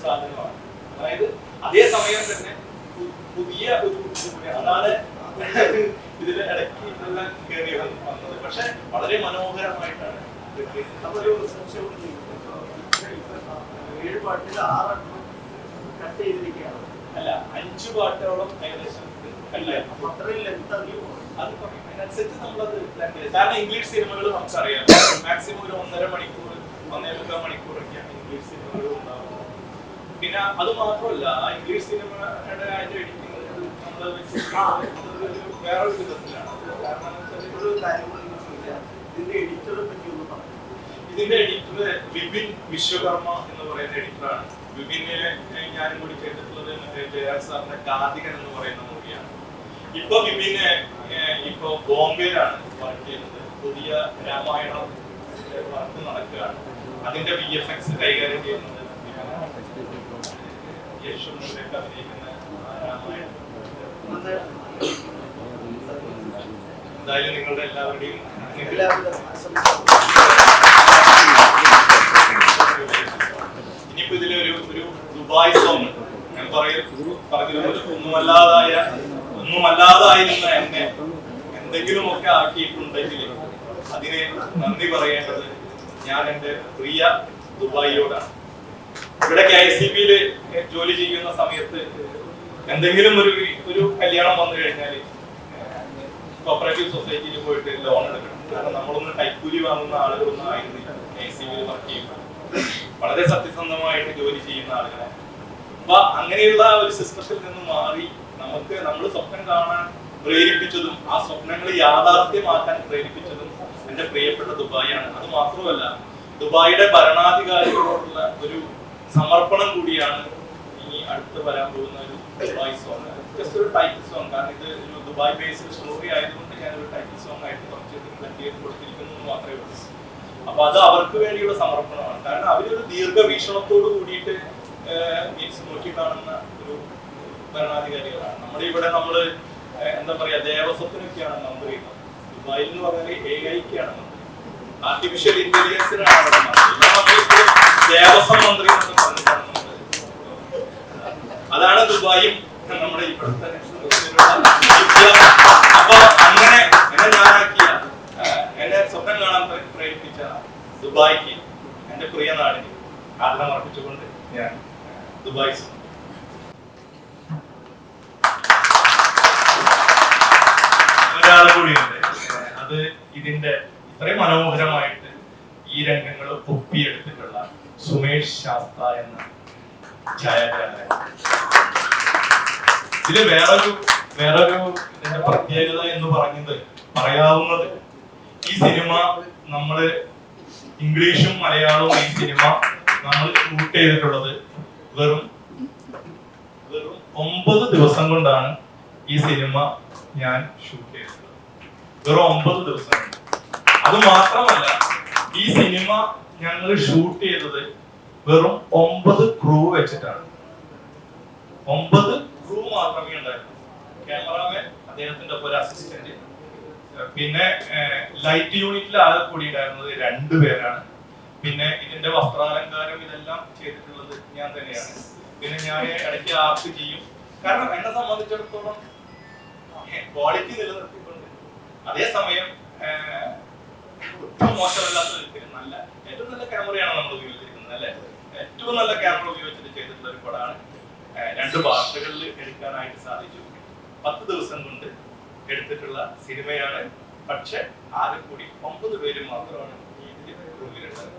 സാധനമാണ്. അതായത് അതേ സമയം തന്നെ പുതിയ ഒരു അതാണ് ഇതിന്റെ ഇടയ്ക്ക് ഇതെല്ലാം കയറി വന്നത്. പക്ഷെ വളരെ മനോഹരമായിട്ടാണ്. 7 പാട്ടിൽ 6 കട്ട് ചെയ്തിരിക്കുകയാണ്. അല്ല, 5 പാട്ടോളം ഏകദേശം അതിനനുസരിച്ച് നമ്മളത് പ്ലാൻ ചെയ്ത്. കാരണം ഇംഗ്ലീഷ് സിനിമകൾ നമുക്കറിയാം, മാക്സിമം ഒരു 1.5 മണിക്കൂർ 1.25 മണിക്കൂറൊക്കെയാണ് ഇംഗ്ലീഷ് സിനിമകൾ ഉണ്ടാവുന്നത്. പിന്നെ അത് മാത്രമല്ല, ഇംഗ്ലീഷ് സിനിമയുടെ അതിന്റെ എഡിറ്റിംഗ് നമ്മൾ വേറൊരു വിധത്തിലാണ്. കാരണം ഒരു കാര്യം ഇതിന്റെ എഡിറ്ററെ പറ്റി ഒന്ന് പറഞ്ഞു. ഇതിന്റെ എഡിറ്റർ വിപിൻ വിശ്വകർമ്മ എന്ന് പറയുന്ന എഡിറ്ററാണ്. വിപിനെ ഞാനും കൂടി ചെയ്തിട്ടുള്ളത് ജയരാജ് സാറിന്റെ കാർത്തികൻ എന്ന് പറയുന്ന മൂവിയാണ്. ഇപ്പൊ വിപിന് ഇപ്പൊ ബോംബെയിലാണ് വർക്ക് ചെയ്യുന്നത്. പുതിയ രാമായണം വർക്ക് നടക്കുകയാണ്. അതിന്റെ VFX കൈകാര്യം ചെയ്യുന്നത് യശോദയൊക്കെ അഭിനയിക്കുന്ന രാമായണം. എന്തായാലും നിങ്ങളുടെ എല്ലാവരുടെയും ഇനിയിപ്പോ ഇതിലൊരു ദുബായ് സോങ് ഞാൻ പറഞ്ഞിരുന്നത്, ഒന്നുമല്ലാതായിരുന്ന എന്നെ എന്തെങ്കിലും ഒക്കെ ആക്കിയിട്ടുണ്ടെങ്കിൽ അതിന് നന്ദി പറയേണ്ടത് ഞാൻ എന്റെ പ്രിയ ദുബായിയോടാണ്. ഇവിടെ KICB ജോലി ചെയ്യുന്ന സമയത്ത് എന്തെങ്കിലും ഒരു കല്യാണം വന്നു കഴിഞ്ഞാൽ കോപ്പറേറ്റീവ് സൊസൈറ്റിയിൽ പോയിട്ട് ലോൺ എടുക്കണം. കാരണം നമ്മളൊന്നും കൈക്കൂലി വാങ്ങുന്ന ആളുകളൊന്നും ആയിരുന്നില്ല KICB വർക്ക് ചെയ്യുമ്പോൾ. വളരെ സത്യസന്ധമായിട്ട് ജോലി ചെയ്യുന്ന ആളുകളെ. അപ്പൊ അങ്ങനെയുള്ള ഒരു സിസ്റ്റത്തിൽ നിന്ന് മാറി നമ്മൾ സ്വപ്നം കാണാൻ പ്രേരിപ്പിച്ചതും ആ സ്വപ്നങ്ങൾ യാഥാർത്ഥ്യമാക്കാൻ പ്രേരിപ്പിച്ചതും എന്റെ പ്രിയപ്പെട്ട ദുബായിയാണ്. അത് മാത്രമല്ല, ദുബായിയുടെ ഭരണാധികാരികളോടുള്ള ഒരു സമർപ്പണം കൂടിയാണ് ഇനി അടുത്ത് വരാൻ പോകുന്ന ഒരു ദുബായ് സോങ്. ജസ്റ്റ് ഒരു ടൈറ്റിൽ സോങ്, കാരണം ഇത് ഒരു ദുബായ് ബേസ്ഡ് സ്റ്റോറി ആയതുകൊണ്ട് ഞാനൊരു ടൈറ്റിൽ സോങ് ആയിട്ട് കുറച്ച് ചെയ്ത് കൊടുത്തിരിക്കുന്നു മാത്രമേ ഉള്ളൂ. അപ്പൊ അത് അവർക്ക് വേണ്ടിയുള്ള സമർപ്പണമാണ്. കാരണം അവരൊരു ദീർഘവീക്ഷണത്തോട് കൂടിയിട്ട് മീൻസ് നോക്കി കാണുന്ന ഒരു ഭരണാധികാരികളാണ്. നമ്മുടെ ഇവിടെ നമ്മൾ എന്താ പറയാ, ദേവസ്വത്തിനൊക്കെയാണ് മന്ത്രി. ദുബായിൽ എന്ന് പറഞ്ഞാൽ AI-ക്കാണ് മന്ത്രി, ആർട്ടിഫിഷ്യൽ ഇന്റലിജൻസിനാണ് അവിടെ മന്ത്രി. ദേവസ്വം മന്ത്രി എന്നൊക്കെ പറഞ്ഞിട്ടാണ് നമ്മൾ. അതാണ് ദുബായും നമ്മുടെ ഇപ്പോഴത്തെ. അപ്പൊ അങ്ങനെ എന്നെ ഞാനാക്കിയ, എന്നെ സ്വപ്നം കാണാൻ പ്രേരിപ്പിച്ച ദുബായിക്ക്, എന്റെ പ്രിയ നാടിന് ആദരം അർപ്പിച്ചുകൊണ്ട് ഞാൻ ദുബായ് ഒരാൾ കൂടിയുണ്ട്. അത് ഇതിന്റെ ഇത്രയും മനോഹരമായിട്ട് ഈ രംഗങ്ങൾ ഒപ്പിയെടുത്തിട്ടുള്ള സുമേഷ് ശാസ്ത്ര എന്ന ഛായാഗ്രാഹകൻ. ഇതില് വേറൊരു ഇതിന്റെ പ്രത്യേകത എന്ന് പറയാവുന്നത്, ഈ സിനിമ നമ്മള് ഇംഗ്ലീഷും മലയാളവും ഈ സിനിമ നമ്മൾ ഷൂട്ട് ചെയ്തിട്ടുള്ളത് വെറും 9 ദിവസം കൊണ്ടാണ് ഈ സിനിമ ഞാൻ ഷൂട്ട് ചെയ്തത്. വെറും 9 ദിവസം. അത് മാത്രമല്ല, ഈ സിനിമ ഞങ്ങൾ ഷൂട്ട് ചെയ്തത് വെറും 9 ക്രൂ വെച്ചിട്ടാണ്. 9 ക്രൂ മാത്രമേ ഉണ്ടായിരുന്നു. ക്യാമറാമാൻ, അദ്ദേഹത്തിന്റെ ഒരു അസിസ്റ്റന്റ്, പിന്നെ ലൈറ്റ് യൂണിറ്റിൽ ആകെ കൂടി ഉണ്ടായിരുന്നത് 2 പേരാണ്. പിന്നെ ഇതിന്റെ വസ്ത്രാലങ്കാരം ഇതെല്ലാം ചെയ്തിട്ടുള്ളത് ഞാൻ തന്നെയാണ്. പിന്നെ ഞാൻ ഇടയ്ക്ക് ആർട്ട് ചെയ്യും. കാരണം എന്നെ സംബന്ധിച്ചിടത്തോളം ക്വാളിറ്റി നിലനിർത്തിക്കൊണ്ട് അതേസമയം ഒട്ടും മോശമല്ലാത്ത വിധത്തിൽ ഏറ്റവും നല്ല ക്യാമറയാണ് നമ്മൾ ഉപയോഗിച്ചിരിക്കുന്നത്, അല്ലെ? ഏറ്റവും നല്ല ക്യാമറ ഉപയോഗിച്ചിട്ട് ചെയ്തിട്ടുള്ള ഒരു പടമാണ്. 2 ഭാഷകളിൽ എടുക്കാനായിട്ട് സാധിച്ചു. 10 ദിവസം കൊണ്ട് എടുത്തിട്ടുള്ള സിനിമയാണ്. പക്ഷെ ആകെ കൂടി 9 പേര് മാത്രമാണ് ഈ റൂമിലുള്ളത്.